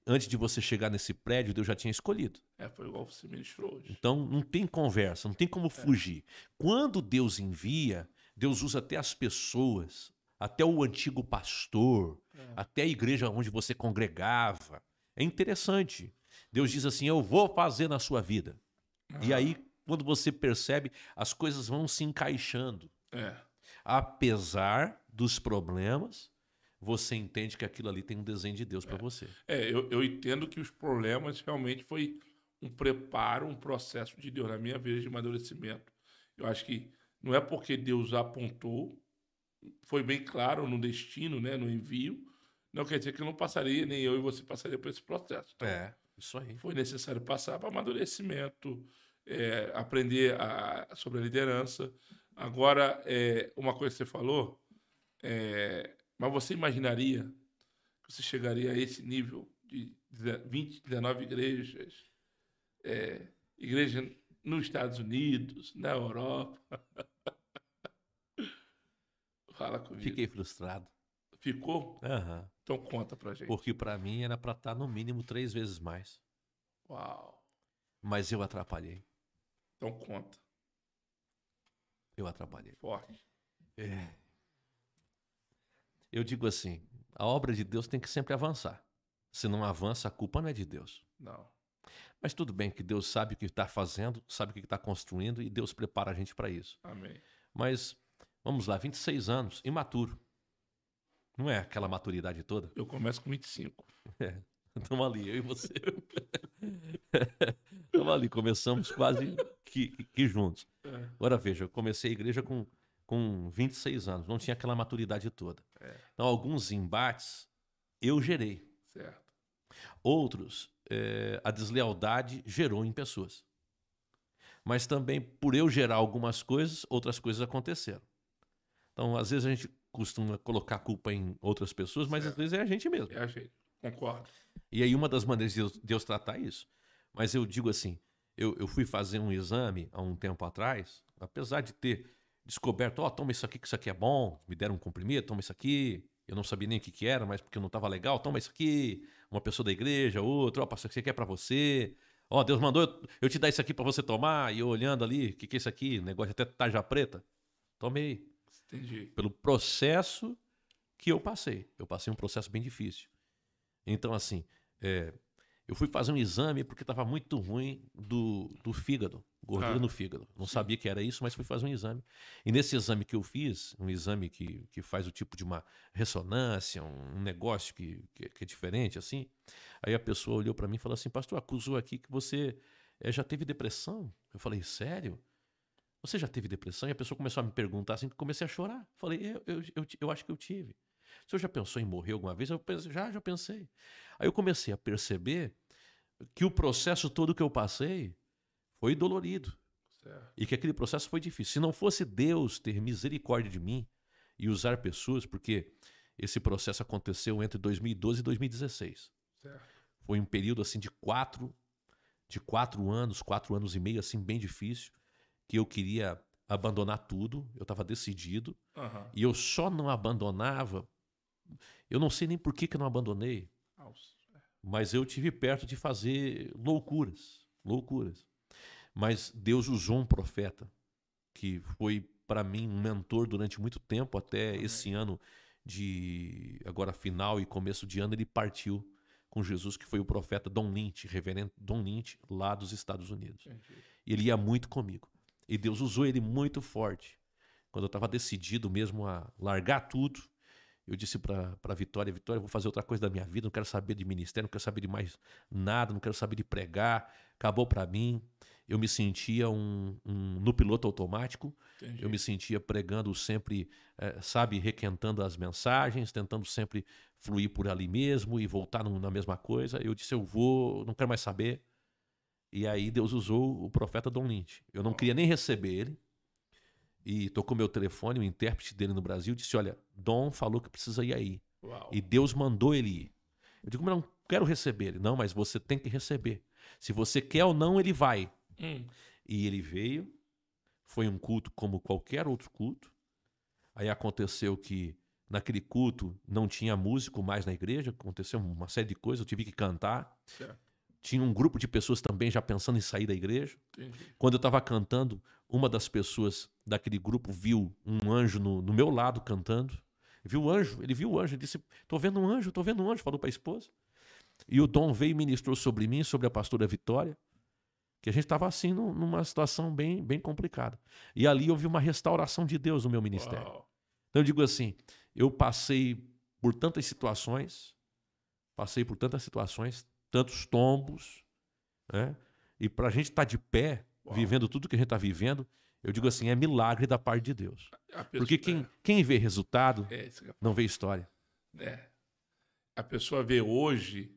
Antes de você chegar nesse prédio, Deus já tinha escolhido. Foi igual você ministrou hoje. Então, não tem conversa, não tem como fugir. Quando Deus envia, Deus usa até as pessoas, até o antigo pastor, até a igreja onde você congregava. É interessante. Deus diz assim, eu vou fazer na sua vida. E aí, quando você percebe, as coisas vão se encaixando. Apesar dos problemas, você entende que aquilo ali tem um desenho de Deus para você. Eu entendo que os problemas realmente foi um preparo, um processo de Deus na minha vida de amadurecimento. Eu acho que não é porque Deus apontou, foi bem claro no destino, né, no envio, não quer dizer que eu não passaria, nem eu e você passaria por esse processo. Então, isso aí. Foi necessário passar para amadurecimento, aprender sobre a liderança. Agora, uma coisa que você falou, mas você imaginaria que você chegaria a esse nível de 19 igrejas, igreja nos Estados Unidos, na Europa? Fala comigo. Fiquei frustrado. Ficou? Aham. Então conta pra gente. Porque para mim era para estar no mínimo 3 vezes mais. Uau. Mas eu atrapalhei. Então conta. Eu atrapalhei. Forte. Eu digo assim, a obra de Deus tem que sempre avançar. Se não avança, a culpa não é de Deus. Não. Mas tudo bem que Deus sabe o que está fazendo, sabe o que está construindo e Deus prepara a gente para isso. Amém. Mas, vamos lá, 26 anos, imaturo. Não é aquela maturidade toda? Eu começo com 25. Estamos ali, eu e você. Estamos ali, começamos quase que juntos. Agora veja, eu comecei a igreja com 26 anos, não tinha aquela maturidade toda. Então, alguns embates eu gerei. Certo. Outros, a deslealdade gerou em pessoas. Mas também, por eu gerar algumas coisas, outras coisas aconteceram. Então, às vezes a gente costuma colocar a culpa em outras pessoas, mas às vezes é a gente mesmo. É a gente, concordo. E aí uma das maneiras de Deus tratar isso. Mas eu digo assim, eu fui fazer um exame há um tempo atrás, apesar de ter descoberto, toma isso aqui que isso aqui é bom, me deram um comprimido, toma isso aqui, eu não sabia nem o que era, mas porque não estava legal, toma isso aqui, uma pessoa da igreja, outra, pastor, isso aqui é para você, Deus mandou eu te dar isso aqui para você tomar, e eu olhando ali, o que é isso aqui, negócio até tarja preta, tomei. Entendi. Pelo processo que eu passei um processo bem difícil. Então assim, eu fui fazer um exame porque estava muito ruim do fígado, gordura no fígado. Não sabia que era isso, mas fui fazer um exame. E nesse exame que eu fiz, um exame que faz o tipo de uma ressonância, um negócio que é diferente, assim. Aí a pessoa olhou para mim e falou assim, pastor, acusou aqui que você já teve depressão. Eu falei, sério? Você já teve depressão? E a pessoa começou a me perguntar assim, que eu comecei a chorar. Falei, eu acho que eu tive. O senhor já pensou em morrer alguma vez? Eu pensei, já pensei. Aí eu comecei a perceber que o processo todo que eu passei foi dolorido. Certo. E que aquele processo foi difícil. Se não fosse Deus ter misericórdia de mim e usar pessoas, porque esse processo aconteceu entre 2012 e 2016. Certo. Foi um período assim de 4 anos e meio, assim, bem difícil, que eu queria abandonar tudo, eu estava decidido, Aham. e eu só não abandonava, eu não sei nem por que eu não abandonei, mas eu tive perto de fazer loucuras. Mas Deus usou um profeta, que foi para mim um mentor durante muito tempo, até esse ano agora final e começo de ano, ele partiu com Jesus, que foi o profeta Don Lynch, reverendo Don Lynch, lá dos Estados Unidos. Entendi. Ele ia muito comigo. E Deus usou ele muito forte. Quando eu estava decidido mesmo a largar tudo, eu disse para Vitória, eu vou fazer outra coisa da minha vida, não quero saber de ministério, não quero saber de mais nada, não quero saber de pregar, acabou para mim. Eu me sentia no piloto automático. Entendi. Eu me sentia pregando sempre, sabe, requentando as mensagens, tentando sempre fluir por ali mesmo e voltar na mesma coisa. Eu disse, não quero mais saber. E aí Deus usou o profeta Don Lynch. Eu não queria nem receber ele. E tocou meu telefone, o intérprete dele no Brasil, disse, olha, Dom falou que precisa ir aí. Uau. E Deus mandou ele ir. Eu digo, mas não quero receber ele. Não, mas você tem que receber. Se você quer ou não, ele vai. E ele veio, foi um culto como qualquer outro culto. Aí aconteceu que naquele culto não tinha músico mais na igreja, aconteceu uma série de coisas, eu tive que cantar. Certo. Tinha um grupo de pessoas também já pensando em sair da igreja. Entendi. Quando eu estava cantando, uma das pessoas daquele grupo viu um anjo no meu lado cantando. Ele viu o anjo, ele disse, tô vendo um anjo, falou para a esposa. E o Dom veio e ministrou sobre mim, sobre a pastora Vitória, que a gente estava assim numa situação bem, bem complicada. E ali houve uma restauração de Deus no meu ministério. Uau. Então eu digo assim, eu passei por tantas situações, tantos tombos, né? E para a gente estar de pé, vivendo tudo que a gente está vivendo, eu digo assim, é milagre da parte de Deus. Porque quem vê resultado não vê história. A pessoa vê hoje,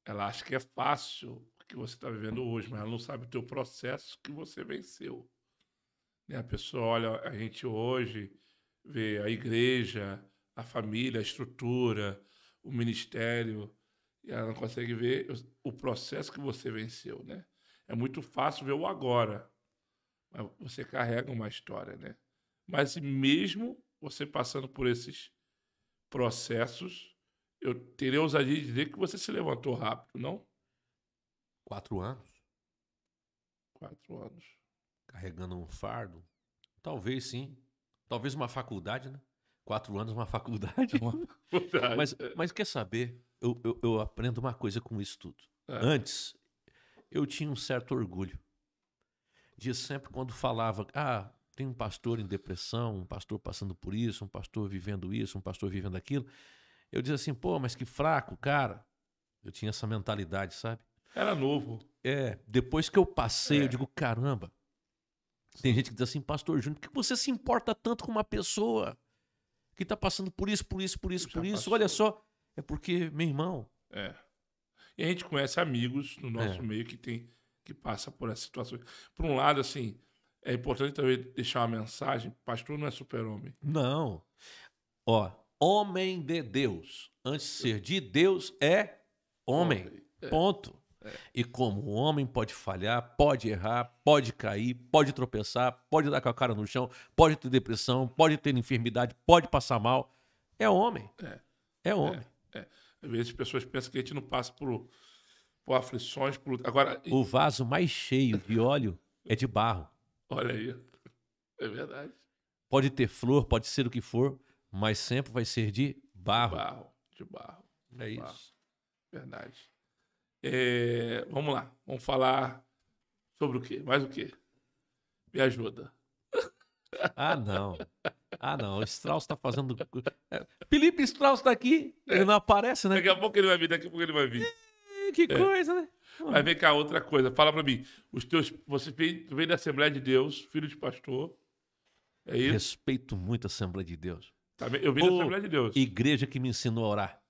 ela acha que é fácil o que você está vivendo hoje, mas ela não sabe o teu processo que você venceu. A pessoa olha a gente hoje, vê a igreja, a família, a estrutura, o ministério, e ela não consegue ver o processo que você venceu, né? É muito fácil ver o agora, mas você carrega uma história, né? Mas mesmo você passando por esses processos, eu teria ousadia de dizer que você se levantou rápido, não? 4 anos. 4 anos. Carregando um fardo? Talvez sim. Talvez uma faculdade, né? 4 anos uma faculdade. Mas quer saber? Eu aprendo uma coisa com isso tudo. Antes, eu tinha um certo orgulho de sempre quando falava, tem um pastor em depressão, um pastor passando por isso, um pastor vivendo isso, um pastor vivendo aquilo. Eu dizia assim, pô, mas que fraco, cara. Eu tinha essa mentalidade, sabe? Era novo. Depois que eu passei, eu digo, caramba. Tem gente que diz assim, pastor Júnior, por que você se importa tanto com uma pessoa que está passando por isso? Olha só, é porque, meu irmão... E a gente conhece amigos no nosso meio que passa por essas situações. Por um lado, assim, é importante também deixar uma mensagem, pastor não é super-homem. Não. Homem de Deus, antes de ser de Deus, é homem. Ponto. E como o homem pode falhar, pode errar, pode cair, pode tropeçar, pode dar com a cara no chão, pode ter depressão, pode ter enfermidade, pode passar mal. É homem. É homem. Às vezes as pessoas pensam que a gente não passa por aflições. Agora, o vaso mais cheio de óleo é de barro. Olha aí. É verdade. Pode ter flor, pode ser o que for, mas sempre vai ser de barro. De barro. É isso. Verdade. Vamos lá. Vamos falar sobre o quê? Mais o quê? Me ajuda. Não. O Strauss está fazendo... Felipe Strauss está aqui. Ele não aparece, né? Daqui a pouco ele vai vir. Que coisa, né? Mas vem cá, outra coisa. Fala pra mim. Você veio da Assembleia de Deus, filho de pastor. É isso? Respeito muito a Assembleia de Deus. Eu vim da Assembleia de Deus. Igreja que me ensinou a orar.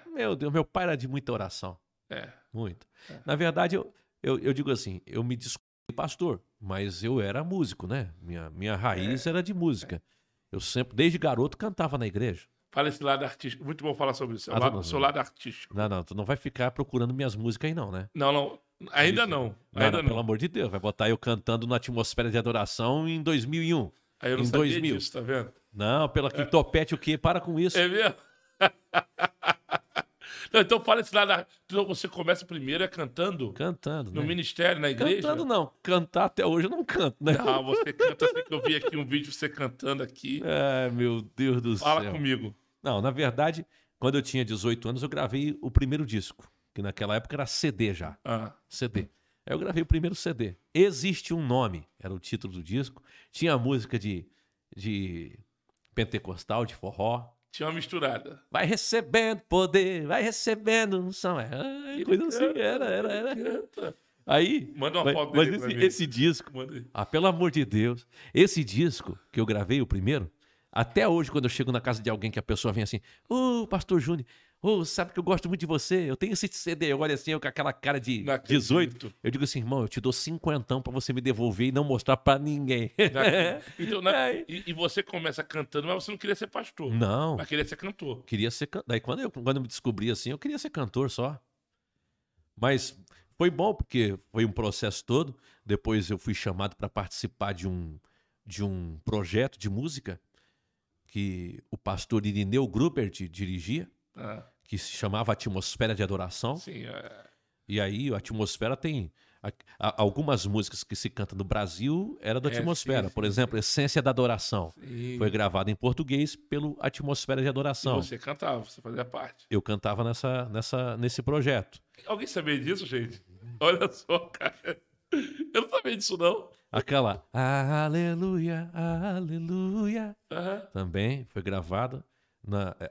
Meu Deus, meu pai era de muita oração. Muito. Na verdade, eu digo assim, eu me desculpe, pastor, mas eu era músico, né? Minha raiz era de música. Eu sempre, desde garoto, cantava na igreja. Fala esse lado artístico. Muito bom falar sobre isso. Seu lado artístico. Não, tu não vai ficar procurando minhas músicas aí não, né? Não. Ainda não. Não, pelo amor de Deus. Vai botar eu cantando na Atmosfera de Adoração em 2001. Aí eu não em sabia 2000. disso, tá vendo? Não, pela que topete o quê? Para com isso. É mesmo? Não, então fala esse lá. Então você começa primeiro cantando? Cantando, No né? ministério, na igreja? Cantando não. Cantar até hoje eu não canto, né? Não, você canta assim que eu vi aqui um vídeo você cantando aqui. Ai, meu Deus do céu. Fala comigo. Não, na verdade, quando eu tinha 18 anos, eu gravei o primeiro disco. Que naquela época era CD já. CD. Aí eu gravei o primeiro CD. Existe um Nome, era o título do disco. Tinha a música de pentecostal, de forró. Tinha uma misturada. Vai recebendo poder, vai recebendo unção. Coisa assim, era. Canta. Aí, manda uma foto mas dele pra mim. esse disco, pelo amor de Deus, esse disco que eu gravei, o primeiro, até hoje, quando eu chego na casa de alguém que a pessoa vem assim, Pastor Júnior, sabe que eu gosto muito de você, eu tenho esse CD, eu olho assim, eu com aquela cara de 18, eu digo assim, irmão, eu te dou 50 pra você me devolver e não mostrar pra ninguém. Então, e você começa cantando, mas você não queria ser pastor. Não. Mas queria ser cantor. Queria ser cantor. Daí quando eu me descobri assim, eu queria ser cantor só. Mas foi bom, porque foi um processo todo. Depois eu fui chamado para participar de um projeto de música que o pastor Irineu Grubert dirigia, que se chamava Atmosfera de Adoração. Sim, E aí a Atmosfera tem algumas músicas que se cantam no Brasil, era da Atmosfera. Por exemplo, Essência da Adoração. Sim. Foi gravada em português pelo Atmosfera de Adoração. E você cantava, você fazia parte. Eu cantava nesse projeto. Alguém sabia disso, gente? Olha só, cara. Eu não sabia disso, não. Aquela Aleluia, Aleluia. Também foi gravada.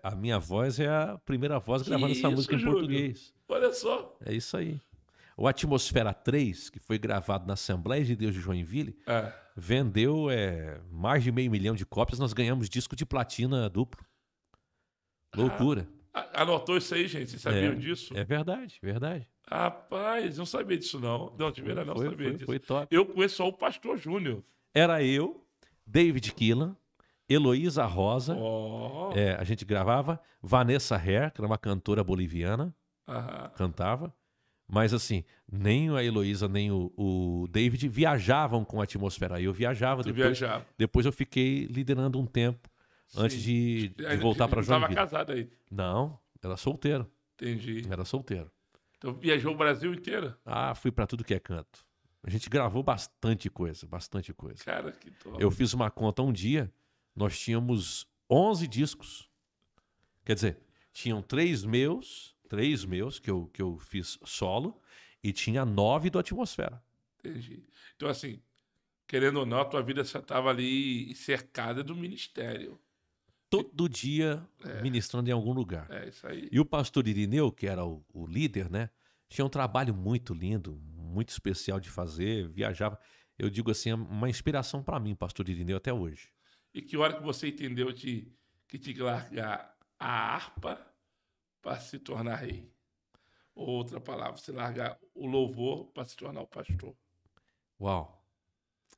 A minha voz é a primeira voz gravando essa música em português. Olha só. É isso aí. O Atmosfera 3, que foi gravado na Assembleia de Deus de Joinville, vendeu mais de 500 mil de cópias. Nós ganhamos disco de platina duplo. Loucura. Anotou isso aí, gente? Vocês sabiam disso? É verdade, verdade. Rapaz, não sabia disso, não. Não, de verdade, não sabia disso. Foi top. Eu conheço só o Pastor Júnior. Era eu, David Keelan, Heloísa Rosa. A gente gravava. Vanessa Herr, que era uma cantora boliviana, cantava. Mas assim, nem a Heloísa nem o David viajavam com a Atmosfera. Aí eu viajava. Depois eu fiquei liderando um tempo. Sim. Antes de voltar para Joinville. Estava casado aí? Não, era solteiro. Entendi. Era solteiro. Então viajou o Brasil inteiro? Fui para tudo que é canto. A gente gravou bastante coisa. Cara, que top. Eu fiz uma conta um dia, nós tínhamos 11 discos. Quer dizer, tinham 3 meus que eu fiz solo e tinha 9 do Atmosfera. Entendi. Então assim, querendo ou não, a tua vida já estava ali cercada do ministério. Todo dia ministrando em algum lugar. Isso aí. E o pastor Irineu, que era o líder, né? Tinha um trabalho muito lindo, muito especial de fazer, viajava. Eu digo assim, é uma inspiração para mim, pastor Irineu, até hoje. E que hora que você entendeu que tinha que largar a harpa para se tornar rei? Ou outra palavra, você largar o louvor para se tornar o pastor? Uau!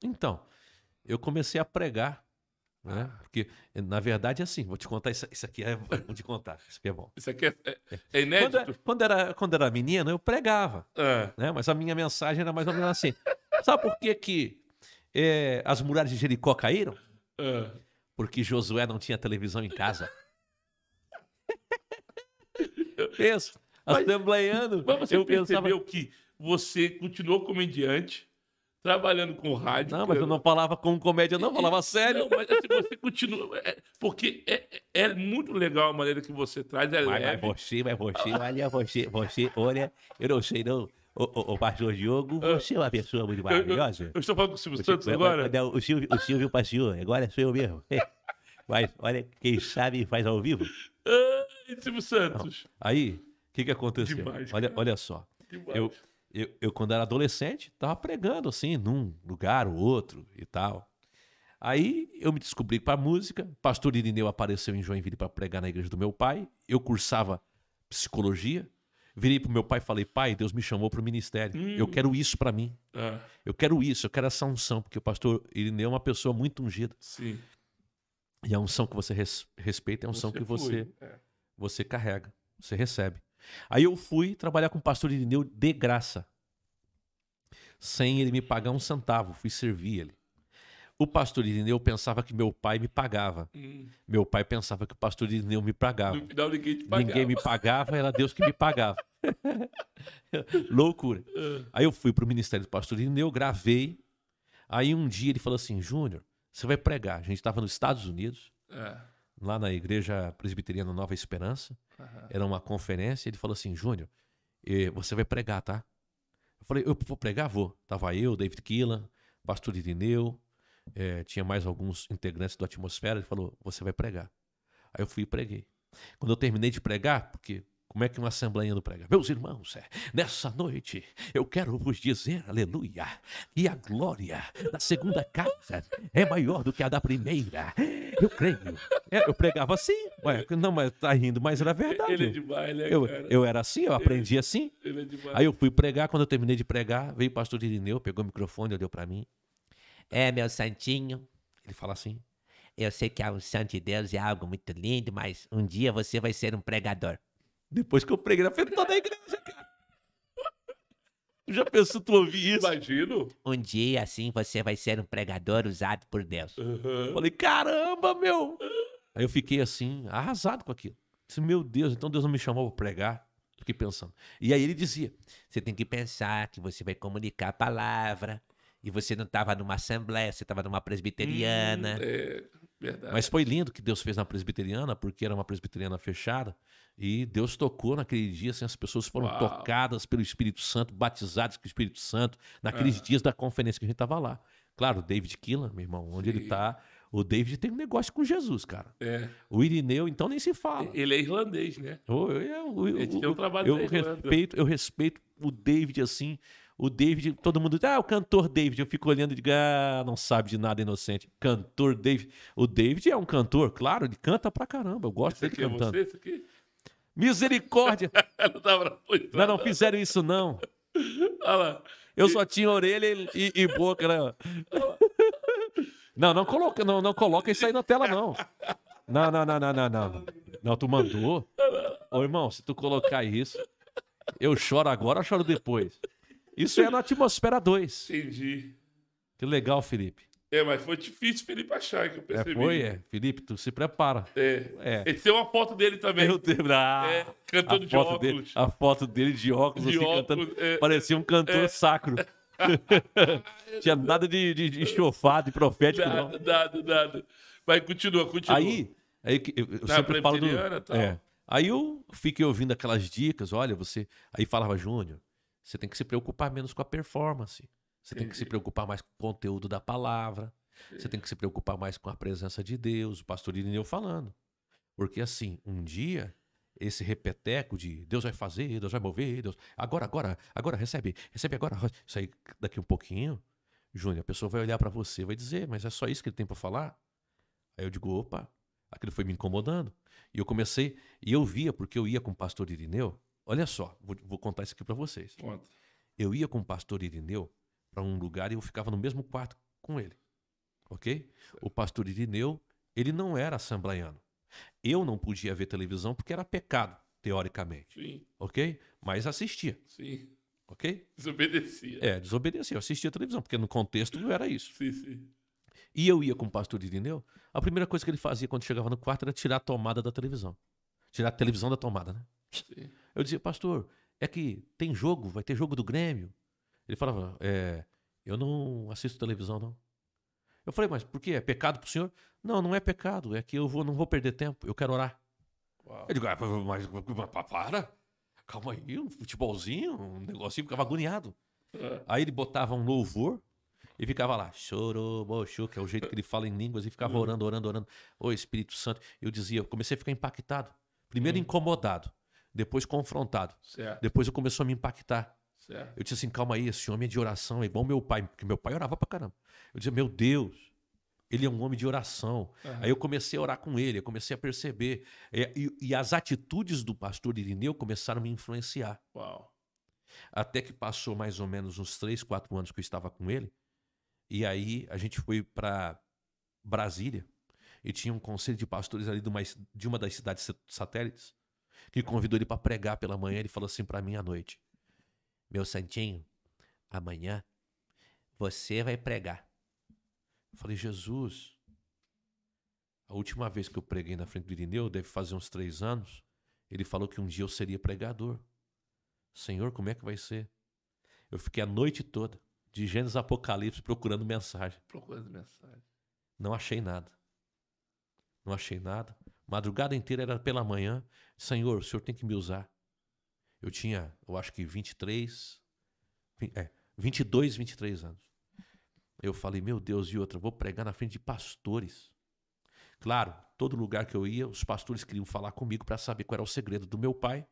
Então, eu comecei a pregar, né? Porque, na verdade, é assim, vou te contar isso aqui, vou te contar, isso aqui é bom. Isso aqui é inédito? Quando era menino, eu pregava, né? Mas a minha mensagem era mais ou menos assim. Sabe por que as muralhas de Jericó caíram? Porque Josué não tinha televisão em casa. Penso, assembleiano. Mas você percebeu que você continuou comediante, trabalhando com rádio. Não, mas eu não falava com comédia, não, falava sério. Não, mas assim, você continua. Porque é muito legal a maneira que você traz. Mas você, olha, eu não sei não. O pastor Diogo, você é uma pessoa muito maravilhosa. Eu estou falando com o Silvio Santos agora? O Silvio pastor, agora sou eu mesmo. Mas olha, quem sabe faz ao vivo. Silvio Santos. Não. Aí, o que aconteceu? Demais, olha só. Eu, quando era adolescente, estava pregando assim, num lugar ou outro e tal. Aí eu me descobri para música. Pastor Irineu apareceu em Joinville para pregar na igreja do meu pai. Eu cursava psicologia. Virei pro meu pai e falei, pai, Deus me chamou para o ministério. Eu quero isso para mim. Eu quero isso, eu quero essa unção. Porque o pastor Irineu é uma pessoa muito ungida. Sim. E a unção que você respeita é a unção que você carrega, você recebe. Aí eu fui trabalhar com o pastor Irineu de graça. sem ele me pagar um centavo. Fui servir ele. O pastor Irineu pensava que meu pai me pagava. Meu pai pensava que o pastor Irineu me pagava. No final, ninguém te pagava. Ninguém me pagava, era Deus que me pagava. Loucura. Aí eu fui pro ministério do pastor Irineu, gravei. Aí um dia ele falou assim, Júnior, você vai pregar. A gente estava nos Estados Unidos, lá na Igreja Presbiteriana Nova Esperança. Era uma conferência. Ele falou assim, Júnior, você vai pregar, tá? Eu falei, eu vou pregar? Vou. Tava eu, David Keelan, pastor Irineu, tinha mais alguns integrantes do Atmosfera. Ele falou, você vai pregar. Aí eu fui e preguei. Quando eu terminei de pregar, porque como é que uma assembleia não prega? Meus irmãos, nessa noite eu quero vos dizer, aleluia, que a glória da segunda casa é maior do que a da primeira. Eu creio. Eu pregava assim. Ué, não, mas tá rindo, mas era verdade. Ele é demais, né, cara? Eu era assim, eu aprendi assim. Ele é demais. Aí eu fui pregar, quando eu terminei de pregar, veio o pastor Irineu, pegou o microfone, olhou pra mim. Meu santinho. Ele fala assim, eu sei que a unção de Deus é algo muito lindo, mas um dia você vai ser um pregador. Depois que eu preguei na frente de toda a igreja, cara. Já pensou tu ouvir isso? Imagino. Um dia, assim, você vai ser um pregador usado por Deus. Falei, caramba, meu. Aí eu fiquei assim, arrasado com aquilo. Disse, meu Deus, então Deus não me chamou para pregar? Fiquei pensando. E aí ele dizia, você tem que pensar que você vai comunicar a palavra. E você não estava numa assembleia, você estava numa presbiteriana. Verdade. Mas foi lindo que Deus fez na presbiteriana, porque era uma presbiteriana fechada. E Deus tocou naquele dia, assim, as pessoas foram tocadas pelo Espírito Santo, batizadas com o Espírito Santo, naqueles dias da conferência que a gente estava lá. Claro, o David Keelan, meu irmão, onde ele está, o David tem um negócio com Jesus, cara. O Irineu, então, nem se fala. Ele é irlandês, né? Ele tem um trabalho eu respeito o David, assim. O David, todo mundo diz, o cantor David. Eu fico olhando e digo, não sabe de nada, inocente. Cantor David. O David é um cantor, claro, ele canta pra caramba. Eu gosto dele cantando. Esse aqui? Misericórdia! não fizeram isso, não. Olha lá. Eu só tinha orelha e boca, né? Não coloca isso aí na tela, não. Não. Não, tu mandou. Ô, irmão, se tu colocar isso, eu choro agora ou choro depois? Isso é na Atmosfera 2. Entendi. Que legal, Felipe. Mas foi difícil Felipe achar, que eu percebi. Felipe, tu se prepara. Ele tem uma foto dele também. Meu Deus. Cantando de óculos. A foto dele de óculos, De assim, óculos, cantando. Parecia um cantor sacro. Tinha nada de chofado, de profético, não. Nada. Vai, continua. Aí eu sempre falo do... Aí eu fiquei ouvindo aquelas dicas, olha, você... Aí falava, Júnior, você tem que se preocupar menos com a performance. Você tem que se preocupar mais com o conteúdo da palavra. Você tem que se preocupar mais com a presença de Deus. O pastor Irineu falando. Porque assim, um dia, esse repeteco de Deus vai fazer, Deus vai mover, Deus... Agora, recebe agora. Isso aí, daqui um pouquinho, Júnior, a pessoa vai olhar para você, vai dizer, mas é só isso que ele tem para falar? Aí eu digo, opa, aquilo foi me incomodando. E eu comecei, e eu via, porque eu ia com o pastor Irineu. Olha só, vou contar isso aqui para vocês. Conta. Eu ia com o pastor Irineu para um lugar e eu ficava no mesmo quarto com ele, ok? O pastor Irineu, ele não era assembleiano. Eu não podia ver televisão porque era pecado, teoricamente. Sim. Ok? Mas assistia. Sim. Ok? Desobedecia. Desobedecia. Eu assistia televisão, porque no contexto não era isso. Sim. E eu ia com o pastor Irineu, a primeira coisa que ele fazia quando chegava no quarto era tirar a tomada da televisão. Tirar a televisão da tomada, né? Sim. Eu dizia, pastor, é que tem jogo, vai ter jogo do Grêmio. Ele falava, eu não assisto televisão, não. Eu falei, mas por quê? É pecado pro senhor? Não, não é pecado, é que eu não vou perder tempo, eu quero orar. Uau. Eu digo, mas para, calma aí, um futebolzinho, um negocinho, ficava agoniado. Aí ele botava um louvor e ficava lá, choroboxô, que é o jeito que ele fala em línguas, e ficava orando. Ô Espírito Santo. Eu dizia, eu comecei a ficar impactado. Primeiro incomodado, depois confrontado. Certo. Depois eu começou a me impactar. Certo. Eu disse assim, calma aí, esse homem é de oração, é igual meu pai, porque meu pai orava pra caramba. Eu dizia, meu Deus, ele é um homem de oração. Aí eu comecei a orar com ele, eu comecei a perceber. E as atitudes do pastor Irineu começaram a me influenciar. Uau. Até que passou mais ou menos uns 3, 4 anos que eu estava com ele. E aí a gente foi para Brasília e tinha um conselho de pastores ali de uma das cidades satélites que convidou ele para pregar pela manhã. Ele falou assim para mim à noite, meu santinho, amanhã você vai pregar. Eu falei, Jesus, a última vez que eu preguei na frente do Irineu, deve fazer uns 3 anos, ele falou que um dia eu seria pregador. Senhor, como é que vai ser? Eu fiquei a noite toda, de Gênesis a Apocalipse, procurando mensagem. Procurando mensagem. Não achei nada. Não achei nada. Madrugada inteira era pela manhã. Senhor, o Senhor tem que me usar. Eu tinha, eu acho que 22, 23 anos. Eu falei, meu Deus, e outra, vou pregar na frente de pastores. Claro, todo lugar que eu ia, os pastores queriam falar comigo para saber qual era o segredo do meu pai.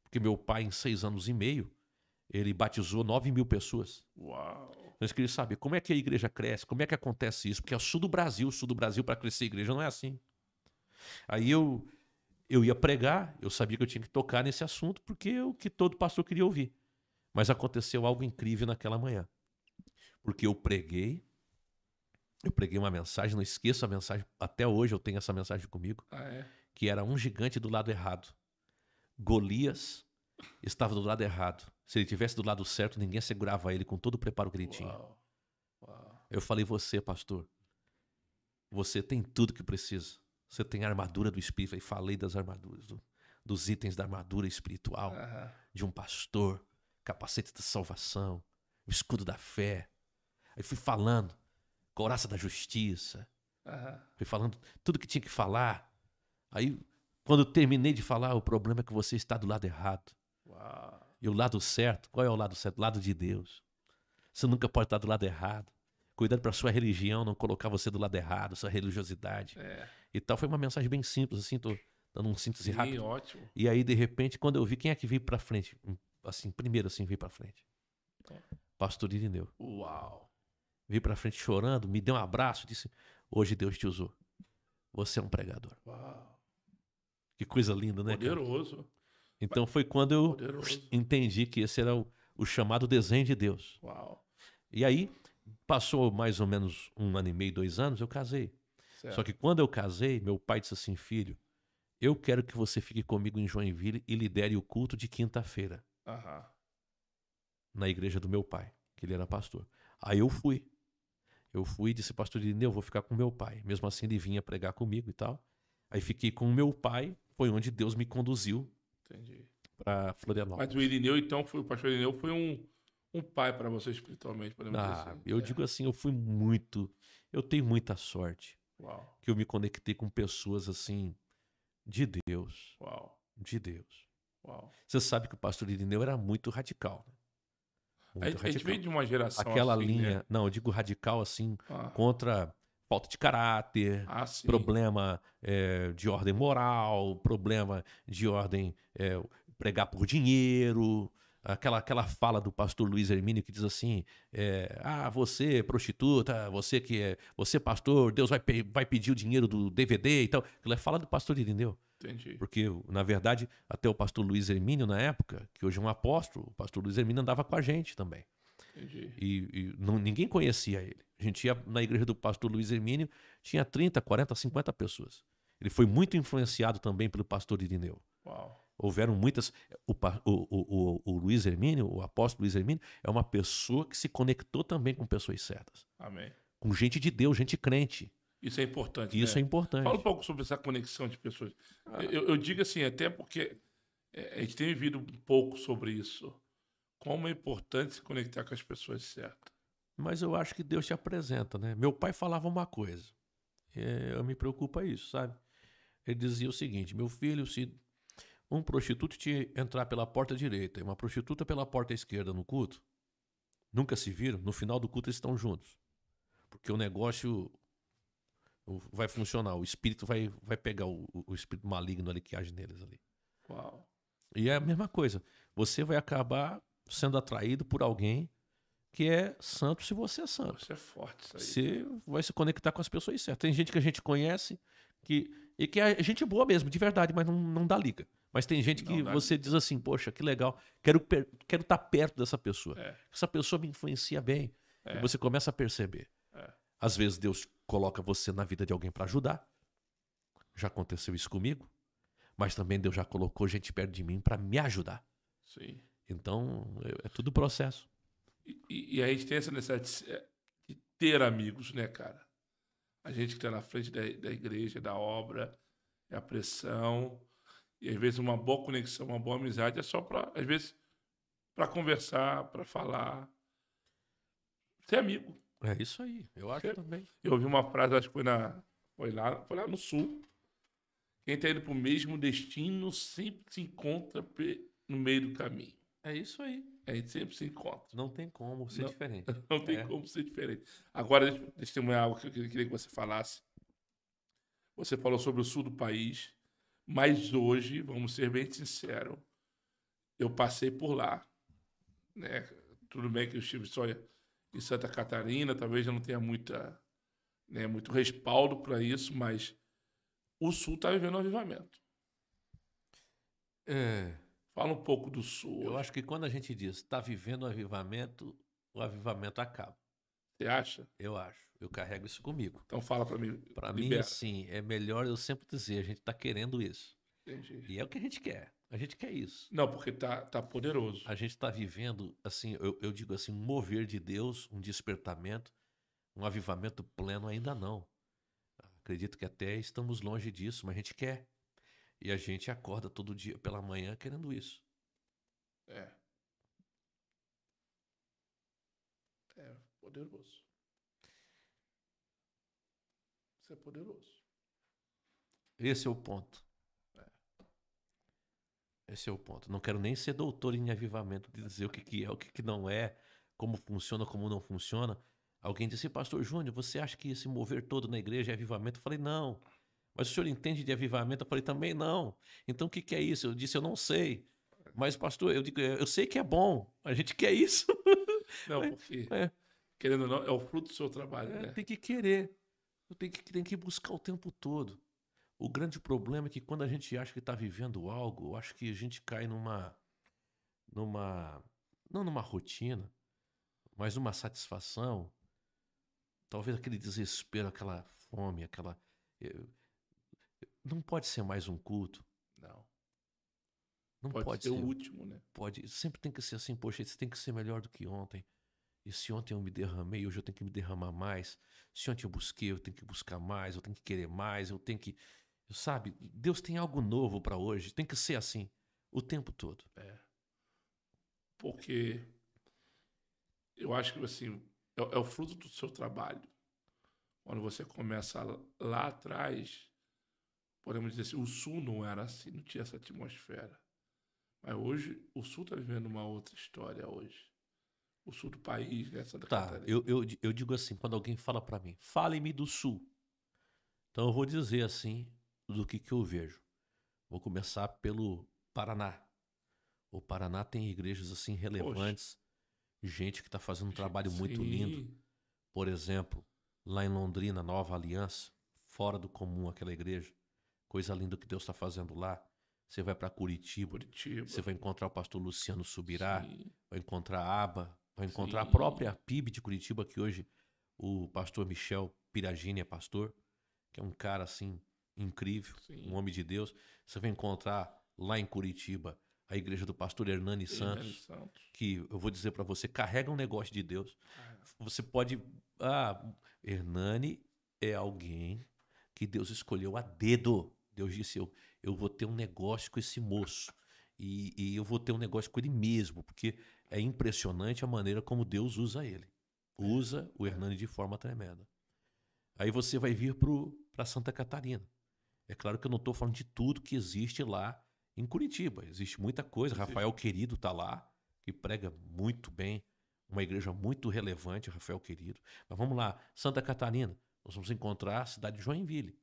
Porque meu pai, em 6 anos e meio, ele batizou 9.000 pessoas. Uau! Então eles queriam saber como é que a igreja cresce, como é que acontece isso. Porque é o sul do Brasil para crescer a igreja não é assim. Aí eu ia pregar, eu sabia que eu tinha que tocar nesse assunto, porque é o que todo pastor queria ouvir. Mas aconteceu algo incrível naquela manhã. Porque eu preguei uma mensagem, não esqueço a mensagem, até hoje eu tenho essa mensagem comigo, que era um gigante do lado errado. Golias estava do lado errado. Se ele estivesse do lado certo, ninguém segurava ele com todo o preparo que ele tinha. Uau. Eu falei, você, pastor, você tem tudo que precisa. Você tem a armadura do Espírito. E falei das armaduras, dos itens da armadura espiritual, de um pastor, capacete de salvação, o escudo da fé. Aí fui falando, couraça da justiça. Fui falando tudo que tinha que falar. Aí, quando eu terminei de falar, o problema é que você está do lado errado. Uau. E o lado certo, qual é o lado certo? O lado de Deus. Você nunca pode estar do lado errado. Cuidado para sua religião não colocar você do lado errado, sua religiosidade. E tal. Foi uma mensagem bem simples, assim, tô dando um síntese rápido. Ótimo. E aí, de repente, quando eu vi, quem é que veio para frente? Assim, primeiro assim, veio para frente. Pastor Irineu. Uau. Veio para frente chorando, me deu um abraço, disse, hoje Deus te usou. Você é um pregador. Uau. Que coisa linda, né? Poderoso. Cara? Então foi quando eu entendi que esse era o chamado desenho de Deus. Uau. E aí, passou mais ou menos 1 ano e meio, 2 anos, eu casei. Certo. Só que quando eu casei, meu pai disse assim, filho, eu quero que você fique comigo em Joinville e lidere o culto de quinta-feira. Na igreja do meu pai, que ele era pastor. Aí eu fui. Eu fui e disse, pastor Irineu, eu vou ficar com meu pai. Mesmo assim, ele vinha pregar comigo e tal. Aí fiquei com o meu pai, foi onde Deus me conduziu para Florianópolis. Mas o Irineu, então, o pastor Irineu foi um pai para você espiritualmente, podemos dizer assim. Eu digo assim, eu tenho muita sorte. Uau. Que eu me conectei com pessoas assim, de Deus. Uau. De Deus. Uau. Você sabe que o pastor Irineu era muito radical. Muito radical. A gente veio de uma geração aquela assim, linha, né? Não, eu digo radical assim, contra falta de caráter, problema de ordem moral, problema de ordem pregar por dinheiro. Aquela fala do pastor Luiz Hermínio que diz assim, você prostituta, você pastor, Deus vai pedir o dinheiro do DVD e tal. Aquilo é fala do pastor Irineu. Entendi. Porque, na verdade, até o pastor Luiz Hermínio, na época, que hoje é um apóstolo, o pastor Luiz Hermínio andava com a gente também. Entendi. E ninguém conhecia ele. A gente ia na igreja do pastor Luiz Hermínio, tinha 30, 40, 50 pessoas. Ele foi muito influenciado também pelo pastor Irineu. Uau. Houveram muitas... O Luiz Hermínio, o apóstolo Luiz Hermínio, é uma pessoa que se conectou também com pessoas certas. Amém. Com gente de Deus, gente crente. Isso é importante. Isso é importante. Fala um pouco sobre essa conexão de pessoas. Eu digo assim, até porque a gente tem vivido um pouco sobre isso. Como é importante se conectar com as pessoas certas. Mas eu acho que Deus te apresenta, né? Meu pai falava uma coisa. Eu me preocupa isso, sabe? Ele dizia o seguinte, meu filho, se um prostituto te entrar pela porta direita e uma prostituta pela porta esquerda no culto, nunca se viram, no final do culto eles estão juntos. Porque o negócio vai funcionar, o espírito vai pegar o espírito maligno ali que age neles ali. Uau. E é a mesma coisa, você vai acabar sendo atraído por alguém que é santo se você é santo. Você é forte, isso aí. Você vai se conectar com as pessoas certas. Tem gente que a gente conhece que é gente boa mesmo, de verdade, mas não dá liga. Mas tem gente que você diz assim, poxa, que legal, quero estar perto dessa pessoa. Essa pessoa me influencia bem. E você começa a perceber. Às vezes Deus coloca você na vida de alguém para ajudar. Já aconteceu isso comigo. Mas também Deus já colocou gente perto de mim para me ajudar. Sim. Então, é tudo processo. E a gente tem essa necessidade de ter amigos, né, cara? A gente que está na frente da igreja, da obra, é a pressão. E às vezes uma boa conexão, uma boa amizade é só para, às vezes, para conversar, para falar. Ser amigo. É isso aí, eu acho também. Eu ouvi uma frase, acho que foi lá no sul. Quem está indo para o mesmo destino sempre se encontra no meio do caminho. É isso aí. A gente sempre se encontra. Não tem como ser Não, diferente. não tem como ser diferente. Agora, deixa eu testemunhar algo que eu queria que você falasse. Você falou sobre o sul do país, mas hoje, vamos ser bem sinceros, eu passei por lá, né? Tudo bem que eu estive só em Santa Catarina, talvez eu não tenha muito respaldo para isso, mas o sul está vivendo um avivamento. É, Fala um pouco do sul eu hoje. acho que quando a gente diz está vivendo o avivamento acaba. Você acha? Eu acho. Eu carrego isso comigo. Então fala para mim. Para mim, assim, é melhor eu sempre dizer, a gente está querendo isso. Entendi. E é o que a gente quer. A gente quer isso. Não, porque tá poderoso. A gente está vivendo, assim, eu digo assim, um mover de Deus, um despertamento, um avivamento pleno ainda não. Acredito que até estamos longe disso, mas a gente quer. E a gente acorda todo dia pela manhã querendo isso. É poderoso. Isso é poderoso. Esse é o ponto. Esse é o ponto. Não quero nem ser doutor em avivamento de dizer o que é, o que não é, como funciona, como não funciona. Alguém disse, pastor Júnior, você acha que esse mover todo na igreja é avivamento? Eu falei, não. Mas o senhor entende de avivamento? Eu falei, também não. Então o que é isso? Eu disse, eu não sei. Mas, pastor, eu digo, eu sei que é bom. A gente quer isso. Não, porque, querendo ou não, é o fruto do seu trabalho, né? Tem que querer. Tem que buscar o tempo todo. O grande problema é que quando a gente acha que está vivendo algo, eu acho que a gente cai não numa rotina, mas numa satisfação, talvez aquele desespero, aquela fome, não pode ser mais um culto. Não pode ser ser o último, né? Sempre tem que ser assim, poxa, isso tem que ser melhor do que ontem. E se ontem eu me derramei, hoje eu tenho que me derramar mais. Se ontem eu busquei, eu tenho que buscar mais, eu tenho que querer mais, eu tenho que... Sabe, Deus tem algo novo para hoje, tem que ser assim, o tempo todo. Porque eu acho que, assim, é o fruto do seu trabalho. Quando você começa lá atrás, podemos dizer assim, o Sul não era assim, não tinha essa atmosfera. Mas hoje, o Sul está vivendo uma outra história hoje. O Sul do país, né? Santa Catarina. Eu digo assim, quando alguém fala para mim, fale-me do Sul. Então eu vou dizer assim, do que eu vejo. Vou começar pelo Paraná. O Paraná tem igrejas assim relevantes, gente que está fazendo um trabalho muito lindo. Por exemplo, lá em Londrina, Nova Aliança, fora do comum aquela igreja. Coisa linda que Deus está fazendo lá. Você vai para Curitiba, você vai encontrar o pastor Luciano Subirá, vai encontrar a Aba, vai encontrar a própria PIB de Curitiba, que hoje o pastor Michel Piragini é pastor, que é um cara assim incrível, um homem de Deus. Você vai encontrar lá em Curitiba a igreja do pastor Hernani Santos, que eu vou dizer para você, carrega um negócio de Deus. Você pode... Hernani é alguém que Deus escolheu a dedo. Deus disse, eu vou ter um negócio com esse moço. E eu vou ter um negócio com ele mesmo, porque é impressionante a maneira como Deus usa ele. Usa o Hernani de forma tremenda. Aí você vai vir para Santa Catarina. É claro que eu não estou falando de tudo que existe lá em Curitiba. Existe muita coisa. Rafael Querido está lá, que prega muito bem. Uma igreja muito relevante, Rafael Querido. Mas vamos lá, Santa Catarina. Nós vamos encontrar a cidade de Joinville.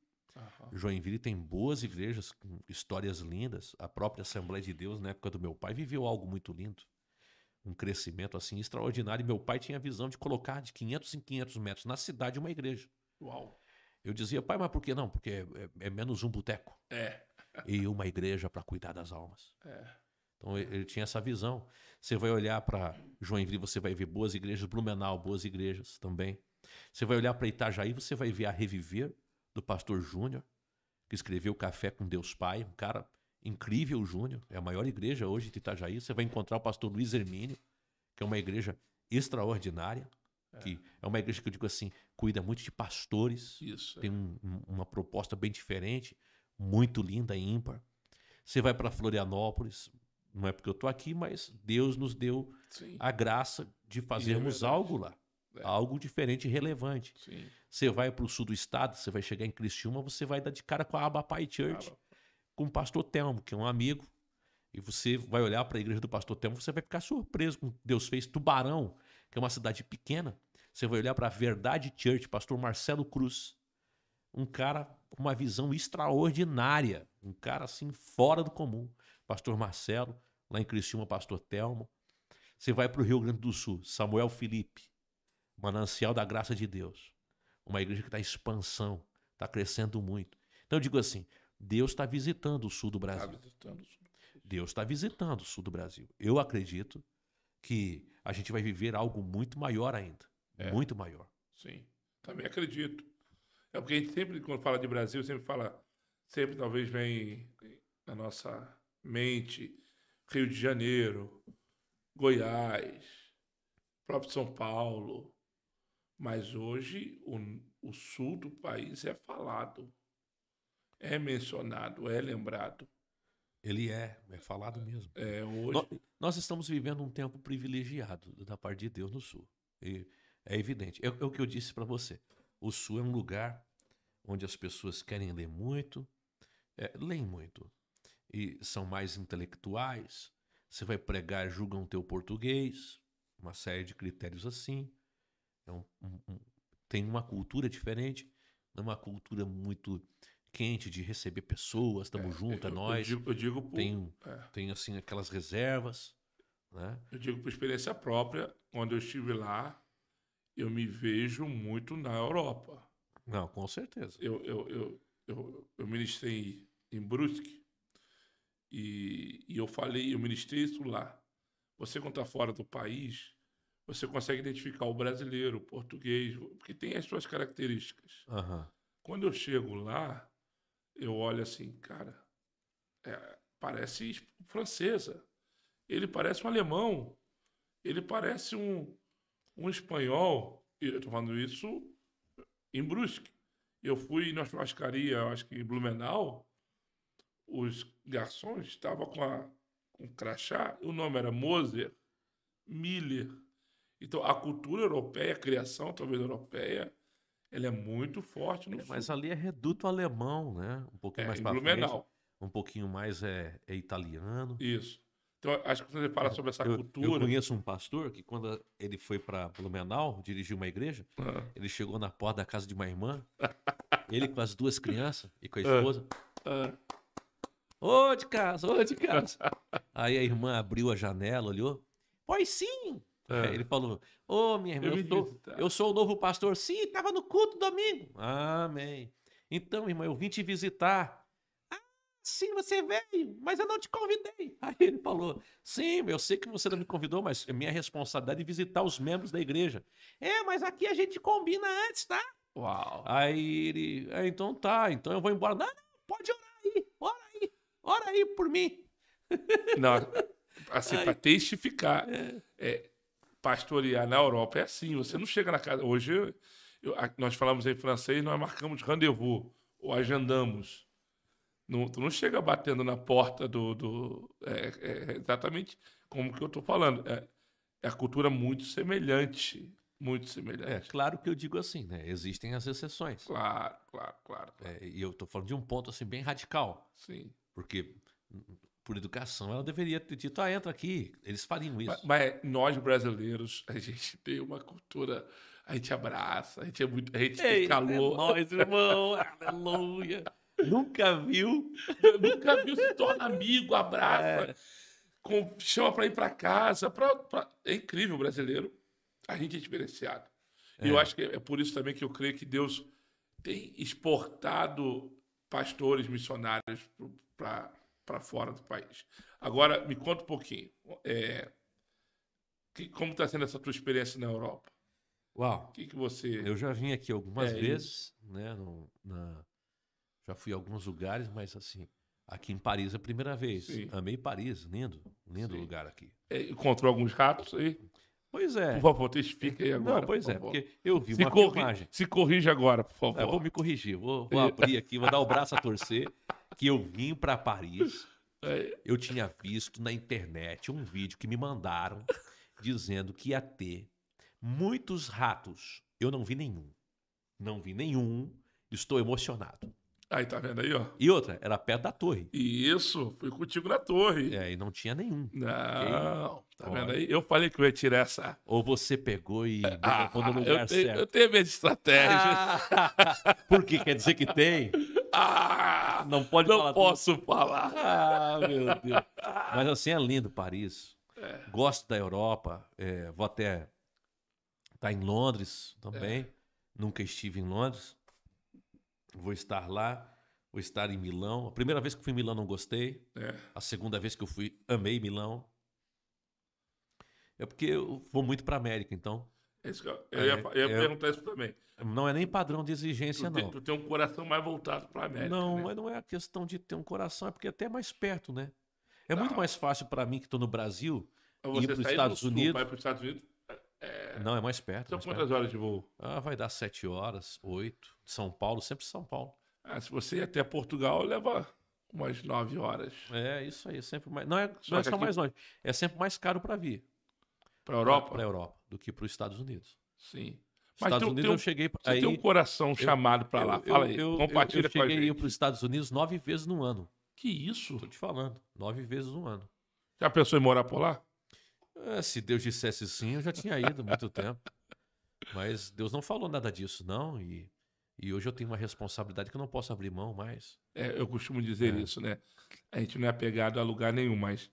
Joinville tem boas igrejas com histórias lindas. A própria Assembleia de Deus, na época do meu pai, viveu algo muito lindo. Um crescimento assim extraordinário. E meu pai tinha a visão de colocar de 500 em 500 metros na cidade uma igreja. Uau! Eu dizia, pai, mas por que não? Porque é menos um boteco. E uma igreja para cuidar das almas. Então ele tinha essa visão. Você vai olhar para Joinville, você vai ver boas igrejas. Blumenau, boas igrejas também. Você vai olhar para Itajaí, você vai ver a Reviver, do pastor Júnior, que escreveu Café com Deus Pai. Um cara incrível, Júnior. É a maior igreja hoje de Itajaí. Você vai encontrar o pastor Luiz Hermínio, que é uma igreja extraordinária, que é uma igreja que eu digo assim, cuida muito de pastores, tem uma proposta bem diferente, muito linda e ímpar. Você vai para Florianópolis, não é porque eu estou aqui, mas Deus nos deu a graça de fazermos algo lá. Algo diferente e relevante. Sim. Você vai para o sul do estado, você vai chegar em Criciúma, você vai dar de cara com a Abapai Church, com o pastor Telmo, que é um amigo, e você vai olhar para a igreja do pastor Telmo, você vai ficar surpreso com o que Deus fez. Tubarão, que é uma cidade pequena, você vai olhar para a Verdade Church, pastor Marcelo Cruz, um cara com uma visão extraordinária, um cara assim fora do comum. Pastor Marcelo, lá em Criciúma, pastor Telmo. Você vai para o Rio Grande do Sul, Samuel Felipe, Manancial da Graça de Deus. Uma igreja que está em expansão, está crescendo muito. Então eu digo assim, Deus está visitando o sul do Brasil. Deus está visitando o sul do Brasil. Eu acredito que a gente vai viver algo muito maior ainda. Muito maior. Sim, também acredito. É porque a gente sempre, quando fala de Brasil, sempre talvez vem na nossa mente Rio de Janeiro, Goiás, próprio São Paulo. Mas hoje o sul do país é falado, é mencionado, é lembrado. Ele é falado mesmo. Hoje... Nós estamos vivendo um tempo privilegiado da parte de Deus no sul. E é evidente. É o que eu disse para você. O sul é um lugar onde as pessoas querem ler muito, leem muito, e são mais intelectuais. Você vai pregar, julgam teu português, uma série de critérios assim. Tem uma cultura diferente, não é uma cultura muito quente de receber pessoas, estamos juntos, é nós. Eu digo por, tem assim aquelas reservas, né? Eu digo por experiência própria, quando eu estive lá, eu me vejo muito na Europa. Não, com certeza. Eu ministrei em Brusque e eu ministrei isso lá. Você, quando está fora do país, você consegue identificar o brasileiro, o português, porque tem as suas características. Uhum. Quando eu chego lá, eu olho assim, cara, parece francesa, ele parece um alemão, ele parece um espanhol. Eu estou falando isso em Brusque. Eu fui na churrascaria, acho que em Blumenau, os garçons estavam com crachá, o nome era Moser, Miller. Então, a cultura europeia, a criação talvez europeia, ela é muito forte no sul. Mas ali é reduto alemão, né? Um pouquinho mais para frente. Um pouquinho mais é italiano. Isso. Então, acho que você fala sobre essa cultura. Eu conheço um pastor que, quando ele foi para Blumenau, dirigiu uma igreja, ele chegou na porta da casa de uma irmã, ele com as duas crianças e com a esposa. Ô, de casa. Aí a irmã abriu a janela, olhou. Pois sim. Ele falou, minha irmã, eu sou o novo pastor. Sim, estava no culto domingo. Amém. Então, irmã, eu vim te visitar. Sim, você veio, mas eu não te convidei. Aí ele falou, sim, eu sei que você não me convidou, mas é minha responsabilidade visitar os membros da igreja. Mas aqui a gente combina antes, tá? Uau. Aí ele, então tá, então eu vou embora. Não, pode ora aí por mim. Não, assim, para testificar, pastorear na Europa é assim, você não chega na casa... Hoje, nós falamos em francês, nós marcamos rendezvous, ou agendamos. Tu não chega batendo na porta exatamente como que eu estou falando. É a cultura muito semelhante. Muito semelhante. Claro que eu digo assim, né? Existem as exceções. Claro. E eu estou falando de um ponto assim bem radical. Sim. Porque, por educação, ela deveria ter dito, entra aqui. Eles fariam isso. Mas nós, brasileiros, a gente tem uma cultura... A gente abraça, a gente tem calor. Nós, irmão, aleluia. Nunca viu, se torna amigo, abraça, chama para ir para casa. É incrível o brasileiro. A gente é diferenciado. E eu acho que é por isso também que eu creio que Deus tem exportado pastores, missionários para fora do país. Agora, me conta um pouquinho. Como está sendo essa tua experiência na Europa? Uau! Que você... Eu já vim aqui algumas vezes, né? Já fui a alguns lugares, mas assim, aqui em Paris é a primeira vez. Sim. Amei Paris, lindo Sim. lugar aqui. Encontrou alguns ratos aí? Pois é. Por favor, testifica aí agora. Não, pois por é, favor. porque eu vi uma filmagem. Se corrija agora, por favor. Eu vou me corrigir, vou abrir aqui, vou dar o braço a torcer, que eu vim para Paris, eu tinha visto na internet um vídeo que me mandaram dizendo que ia ter muitos ratos. Eu não vi nenhum. Não vi nenhum, estou emocionado. Aí, tá vendo aí, ó? E outra, era perto da torre. Isso, fui contigo na torre. E não tinha nenhum. Não, tá vendo aí? Eu falei que eu ia tirar essa... Ou você pegou e colocou no lugar certo. Eu tenho minhas estratégias. Por que quer dizer que tem? Não pode falar. Não posso falar. Meu Deus. Mas assim, é lindo Paris. Gosto da Europa. Vou até estar em Londres também. Nunca estive em Londres. Vou estar lá. Vou estar em Milão. A primeira vez que fui em Milão não gostei. A segunda vez que eu fui, amei Milão. É porque eu vou muito para América, então. Eu ia perguntar isso também. Não é nem padrão de exigência, não. Tu tem um coração mais voltado para a América. Não, né? mas não é a questão de ter um coração, é porque é até mais perto, né? É muito mais fácil para mim que estou no Brasil ir para os Estados Unidos. Vai para os Estados Unidos. Não, é mais perto. São quantas horas de voo? Vai dar 7 horas, 8. De São Paulo, sempre São Paulo. Se você ir até Portugal, leva umas 9 horas. Isso aí, sempre mais. Não é só mais longe. É sempre mais caro para vir. Para a Europa? Para a Europa, do que para os Estados Unidos. Sim. Mas Estados Unidos eu cheguei. Você tem um coração chamado para lá. Fala aí, compartilha com a gente. Eu cheguei para os Estados Unidos 9 vezes no ano. Que isso? Tô te falando, 9 vezes no ano. Já pensou em morar por lá? Se Deus dissesse sim, eu já tinha ido há muito tempo. Mas Deus não falou nada disso, não. E hoje eu tenho uma responsabilidade que eu não posso abrir mão mais. Eu costumo dizer isso, né? A gente não é apegado a lugar nenhum, mas...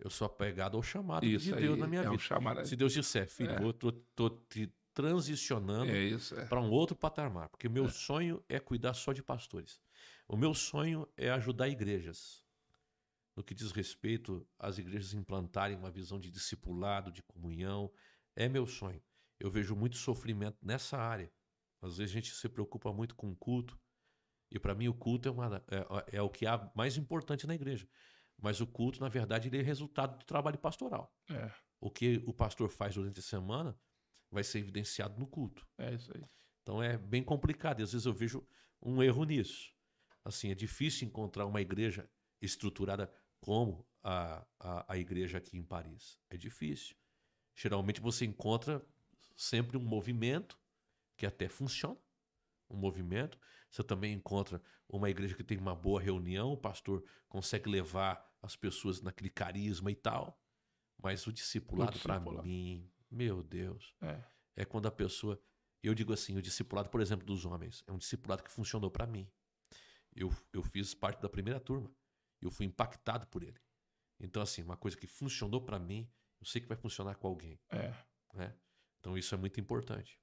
Eu sou apegado ao chamado de Deus na minha vida. Chamado... Se Deus disser, filho, eu tô te transicionando para um outro patamar. Porque o meu sonho é cuidar só de pastores. O meu sonho é ajudar igrejas. No que diz respeito às igrejas implantarem uma visão de discipulado, de comunhão. É meu sonho. Eu vejo muito sofrimento nessa área. Às vezes a gente se preocupa muito com o culto. E para mim o culto é o que há mais importante na igreja. Mas o culto, na verdade, ele é resultado do trabalho pastoral. O que o pastor faz durante a semana vai ser evidenciado no culto. É isso aí. Então é bem complicado. E às vezes eu vejo um erro nisso. Assim, é difícil encontrar uma igreja estruturada como a igreja aqui em Paris. É difícil. Geralmente você encontra sempre um movimento que até funciona. Um movimento. Você também encontra uma igreja que tem uma boa reunião, o pastor consegue levar as pessoas naquele carisma e tal. Mas o discipulado, para mim, meu Deus, é quando a pessoa... Eu digo assim, o discipulado, por exemplo, dos homens, é um discipulado que funcionou para mim. Eu fiz parte da primeira turma. Eu fui impactado por ele. Então, assim, uma coisa que funcionou para mim, eu sei que vai funcionar com alguém. Né? Então, isso é muito importante.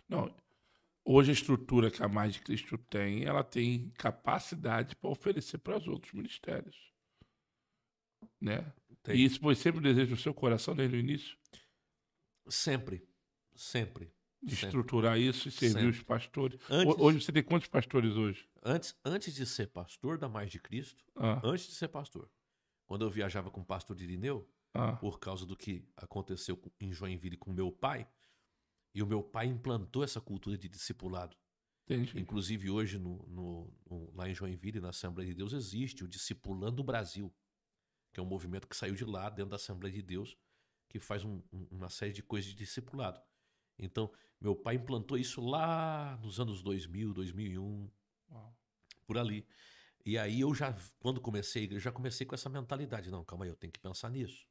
Não, hoje a estrutura que a Mais de Cristo tem, ela tem capacidade para oferecer para os outros ministérios. Né? E isso foi sempre o desejo do seu coração desde o início? Sempre. Sempre. De estruturar isso e servir os pastores. Hoje você tem quantos pastores hoje? Antes de ser pastor da Mais de Cristo, antes de ser pastor, quando eu viajava com o pastor Irineu, por causa do que aconteceu em Joinville com meu pai, e o meu pai implantou essa cultura de discipulado. Entendi. Inclusive hoje lá em Joinville, na Assembleia de Deus, existe o Discipulando o Brasil, que é um movimento que saiu de lá, dentro da Assembleia de Deus, que faz uma série de coisas de discipulado. Então, meu pai implantou isso lá nos anos 2000, 2001, por ali. E aí quando comecei a igreja, já comecei com essa mentalidade. Não, calma aí, eu tenho que pensar nisso.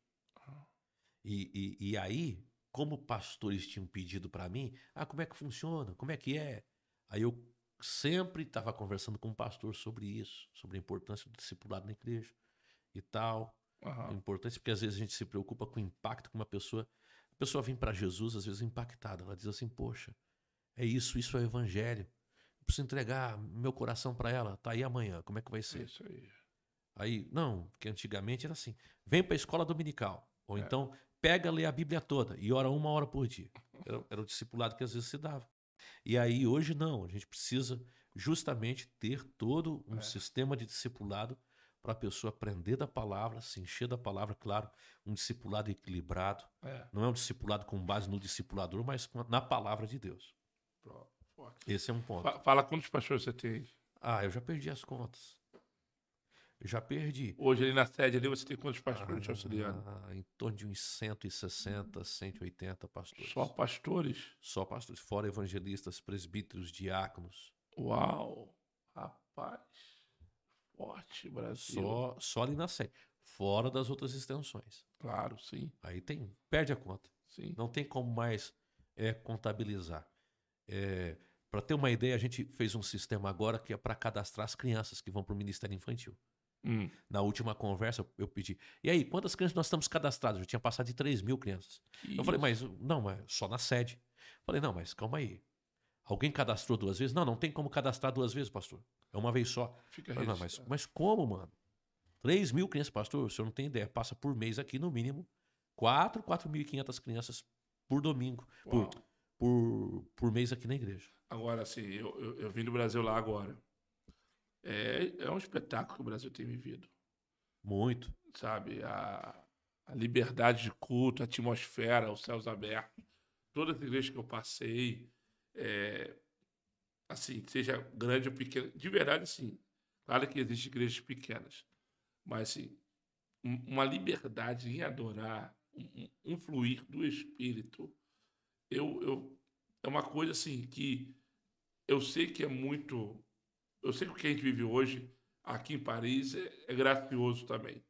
E aí, como pastores tinham pedido para mim, como é que funciona? Como é que é? Aí eu sempre estava conversando com o pastor sobre isso, sobre a importância do discipulado na igreja e tal. A importância, porque às vezes a gente se preocupa com o impacto que uma pessoa... A pessoa vem para Jesus, às vezes impactada. Ela diz assim, poxa, isso é o evangelho. Eu preciso entregar meu coração para ela. Tá aí amanhã, como é que vai ser? Isso aí. Aí, não, porque antigamente era assim, vem para a escola dominical. Ou então, pega, lê a Bíblia toda e ora 1 hora por dia. Era o discipulado que às vezes se dava. E aí, hoje não, a gente precisa justamente ter todo um sistema de discipulado para a pessoa aprender da palavra, se encher da palavra, claro, um discipulado equilibrado. Não é um discipulado com base no discipulador, mas na palavra de Deus. Esse é um ponto. Fala quantos pastores você tem. Eu já perdi as contas. Já perdi. Hoje ali na sede ali você tem quantos pastores te auxiliando? Em torno de uns 160, 180 pastores. Só pastores? Só pastores, fora evangelistas, presbíteros, diáconos. Uau! Rapaz, forte, Brasil. Só ali na sede. Fora das outras extensões. Claro, sim. Aí perde a conta. Sim. Não tem como mais contabilizar. Para ter uma ideia, a gente fez um sistema agora que é para cadastrar as crianças que vão para o Ministério Infantil. Na última conversa, eu pedi, e aí, quantas crianças nós estamos cadastrados? Eu tinha passado de 3.000 crianças. Eu falei, mas só na sede. Eu falei, não, mas calma aí. Alguém cadastrou 2 vezes? Não tem como cadastrar 2 vezes, pastor. É uma vez só. Falei, não, mas como, mano? 3.000 crianças, pastor, o senhor não tem ideia. Passa por mês aqui, no mínimo, 4.500 crianças por domingo. Por mês aqui na igreja. Agora, assim, eu vim do Brasil lá agora. É um espetáculo que o Brasil tem vivido. Muito. Sabe, a liberdade de culto, a atmosfera, os céus abertos. Todas as igrejas que eu passei, assim, seja grande ou pequena, de verdade, sim. Claro que existem igrejas pequenas, mas, assim, uma liberdade em adorar, um fluir do Espírito. É uma coisa, assim, que eu sei que é muito... Eu sei que o que a gente vive hoje, aqui em Paris, é gracioso também.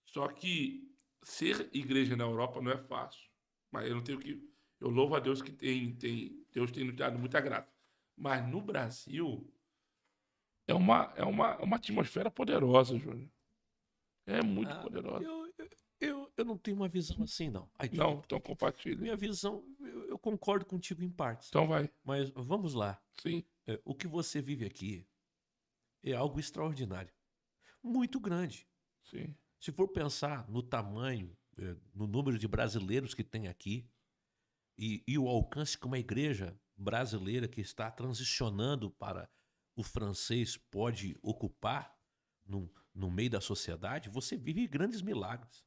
Só que ser igreja na Europa não é fácil. Mas eu não tenho que... Eu louvo a Deus que Deus tem nos dado muita graça. Mas no Brasil, é uma atmosfera poderosa, Júnior. É muito poderosa. Eu não tenho uma visão assim, não. Não, então compartilha. Minha visão, eu concordo contigo em partes. Então vai. Mas vamos lá. Sim. O que você vive aqui é algo extraordinário. Muito grande. Sim. Se for pensar no tamanho, no número de brasileiros que tem aqui e o alcance que uma igreja brasileira que está transicionando para o francês pode ocupar no meio da sociedade, você vive grandes milagres.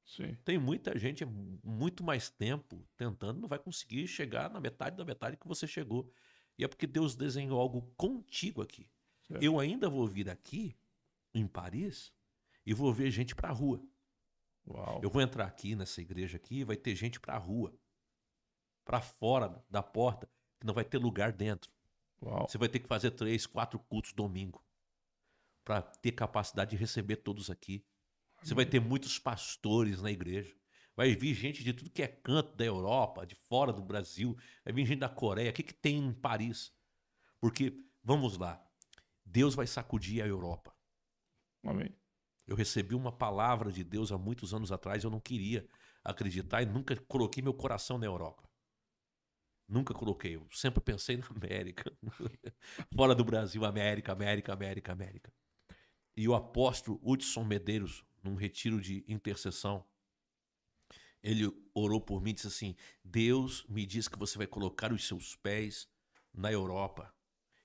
Sim. Tem muita gente muito mais tempo tentando, não vai conseguir chegar na metade da metade que você chegou. E é porque Deus desenhou algo contigo aqui. Certo. Eu ainda vou vir aqui, em Paris, e vou ver gente pra rua. Uau. Eu vou entrar aqui nessa igreja aqui, vai ter gente pra rua. Pra fora da porta, que não vai ter lugar dentro. Uau. Você vai ter que fazer 3, 4 cultos domingo para ter capacidade de receber todos aqui. Você vai ter muitos pastores na igreja. Vai vir gente de tudo que é canto da Europa, de fora do Brasil. Vai vir gente da Coreia. O que tem em Paris? Porque, vamos lá, Deus vai sacudir a Europa. Amém. Eu recebi uma palavra de Deus há muitos anos atrás. Eu não queria acreditar e nunca coloquei meu coração na Europa. Nunca coloquei. Eu sempre pensei na América. Fora do Brasil, América. E o apóstolo Hudson Medeiros, num retiro de intercessão, ele orou por mim e disse assim: Deus me diz que você vai colocar os seus pés na Europa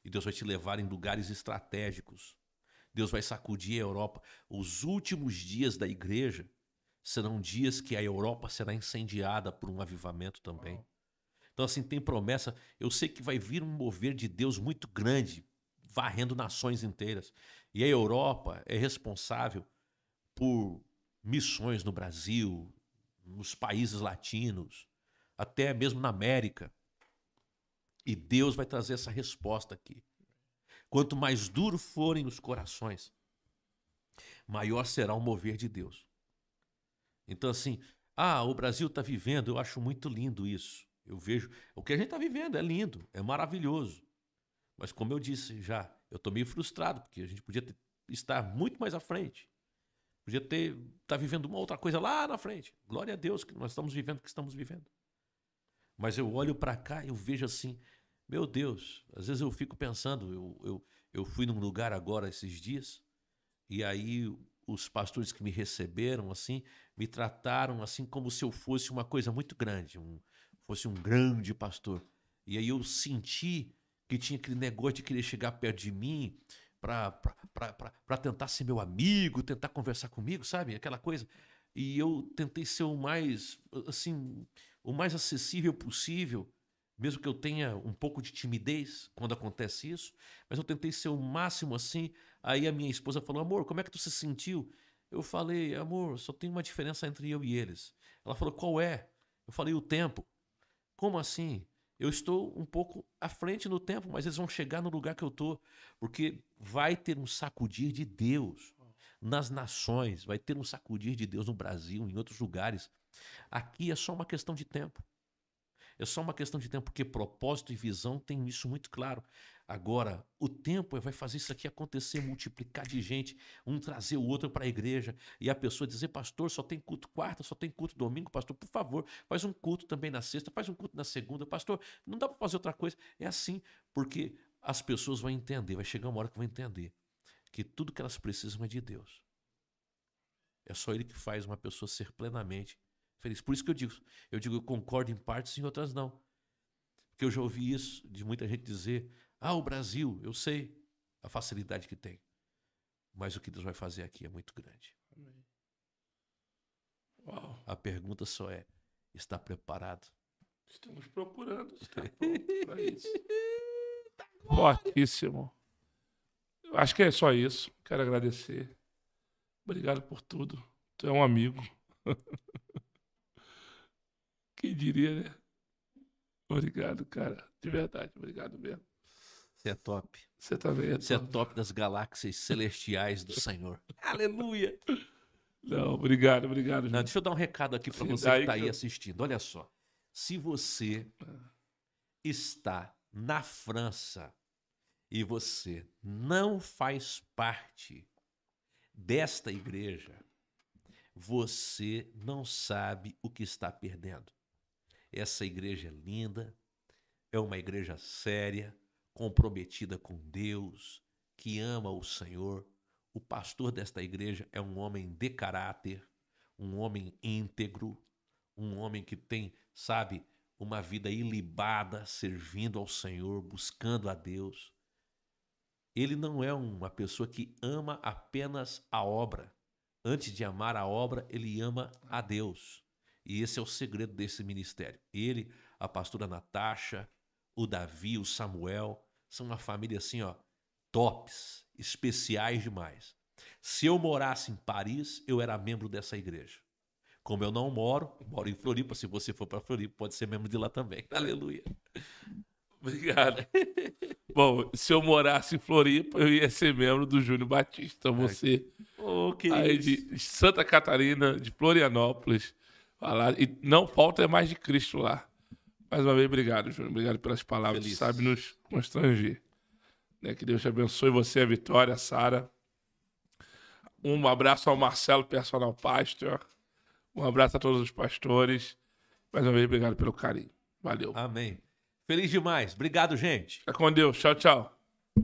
e Deus vai te levar em lugares estratégicos. Deus vai sacudir a Europa. Os últimos dias da igreja serão dias que a Europa será incendiada por um avivamento também. Então, assim, tem promessa. Eu sei que vai vir um mover de Deus muito grande, varrendo nações inteiras. E a Europa é responsável por missões no Brasil, nos países latinos, até mesmo na América. E Deus vai trazer essa resposta aqui. Quanto mais duros forem os corações, maior será o mover de Deus. Então, assim, o Brasil está vivendo, eu acho muito lindo isso. Eu vejo, o que a gente está vivendo é lindo, é maravilhoso. Mas como eu disse já, eu estou meio frustrado, porque a gente podia estar muito mais à frente. Podia estar vivendo uma outra coisa lá na frente. Glória a Deus que nós estamos vivendo o que estamos vivendo. Mas eu olho para cá e eu vejo assim, meu Deus, às vezes eu fico pensando, eu fui num lugar agora esses dias, e aí os pastores que me receberam, assim, me trataram assim como se eu fosse uma coisa muito grande, fosse um grande pastor. E aí eu senti que tinha aquele negócio de querer chegar perto de mim para tentar ser meu amigo, tentar conversar comigo, sabe? Aquela coisa. E eu tentei ser o mais, assim, o mais acessível possível, mesmo que eu tenha um pouco de timidez quando acontece isso, mas eu tentei ser o máximo assim. Aí a minha esposa falou: amor, como é que tu se sentiu? Eu falei: amor, só tem uma diferença entre eu e eles. Ela falou: qual é? Eu falei: o tempo. Como assim? Eu estou um pouco à frente no tempo, mas eles vão chegar no lugar que eu estou, porque vai ter um sacudir de Deus nas nações, vai ter um sacudir de Deus no Brasil, em outros lugares. Aqui é só uma questão de tempo. É só uma questão de tempo, porque propósito e visão tem isso muito claro. Agora, o tempo vai fazer isso aqui acontecer, multiplicar de gente, um trazer o outro para a igreja, e a pessoa dizer: pastor, só tem culto quarta, só tem culto domingo, pastor, por favor, faz um culto também na sexta, faz um culto na segunda, pastor, não dá para fazer outra coisa. É assim, porque as pessoas vão entender, vai chegar uma hora que vão entender que tudo que elas precisam é de Deus. É só Ele que faz uma pessoa ser plenamente feliz. Por isso que eu concordo em partes e em outras não. Porque eu já ouvi isso de muita gente dizer: ah, o Brasil, eu sei a facilidade que tem, mas o que Deus vai fazer aqui é muito grande. Amém. Uau. A pergunta só é: está preparado? Estamos procurando estar pronto para isso. Fortíssimo. Eu acho que é só isso. Quero agradecer. Obrigado por tudo. Tu é um amigo. Quem diria, né? Obrigado, cara. De verdade, obrigado mesmo. Você é top. Você também é Você é top. top das galáxias celestiais do Senhor. Aleluia! Não, obrigado. Não, deixa eu dar um recado aqui para você que está aí assistindo. Olha só. Se você está na França e você não faz parte desta igreja, você não sabe o que está perdendo. Essa igreja é linda, é uma igreja séria, comprometida com Deus, que ama o Senhor. O pastor desta igreja é um homem de caráter, um homem íntegro, um homem que tem, sabe, uma vida ilibada, servindo ao Senhor, buscando a Deus. Ele não é uma pessoa que ama apenas a obra. Antes de amar a obra, ele ama a Deus. E esse é o segredo desse ministério. Ele, a pastora Natasha, o Davi, o Samuel, são uma família assim, ó, tops, especiais demais. Se eu morasse em Paris, eu era membro dessa igreja. Como eu não moro em Floripa. Se você for para Floripa, pode ser membro de lá também. Aleluia. Obrigado. Bom, se eu morasse em Floripa, eu ia ser membro do Júnior Batista. Você aí de Santa Catarina, de Florianópolis. E não falta é mais de Cristo lá. Mais uma vez, obrigado, Júnior. Obrigado pelas palavras. Feliz. Sabe nos constranger. Que Deus te abençoe, você, a Vitória, a Sara. Um abraço ao Marcelo, personal pastor. Um abraço a todos os pastores. Mais uma vez, obrigado pelo carinho. Valeu. Amém. Feliz demais. Obrigado, gente. Fica com Deus. Tchau, tchau.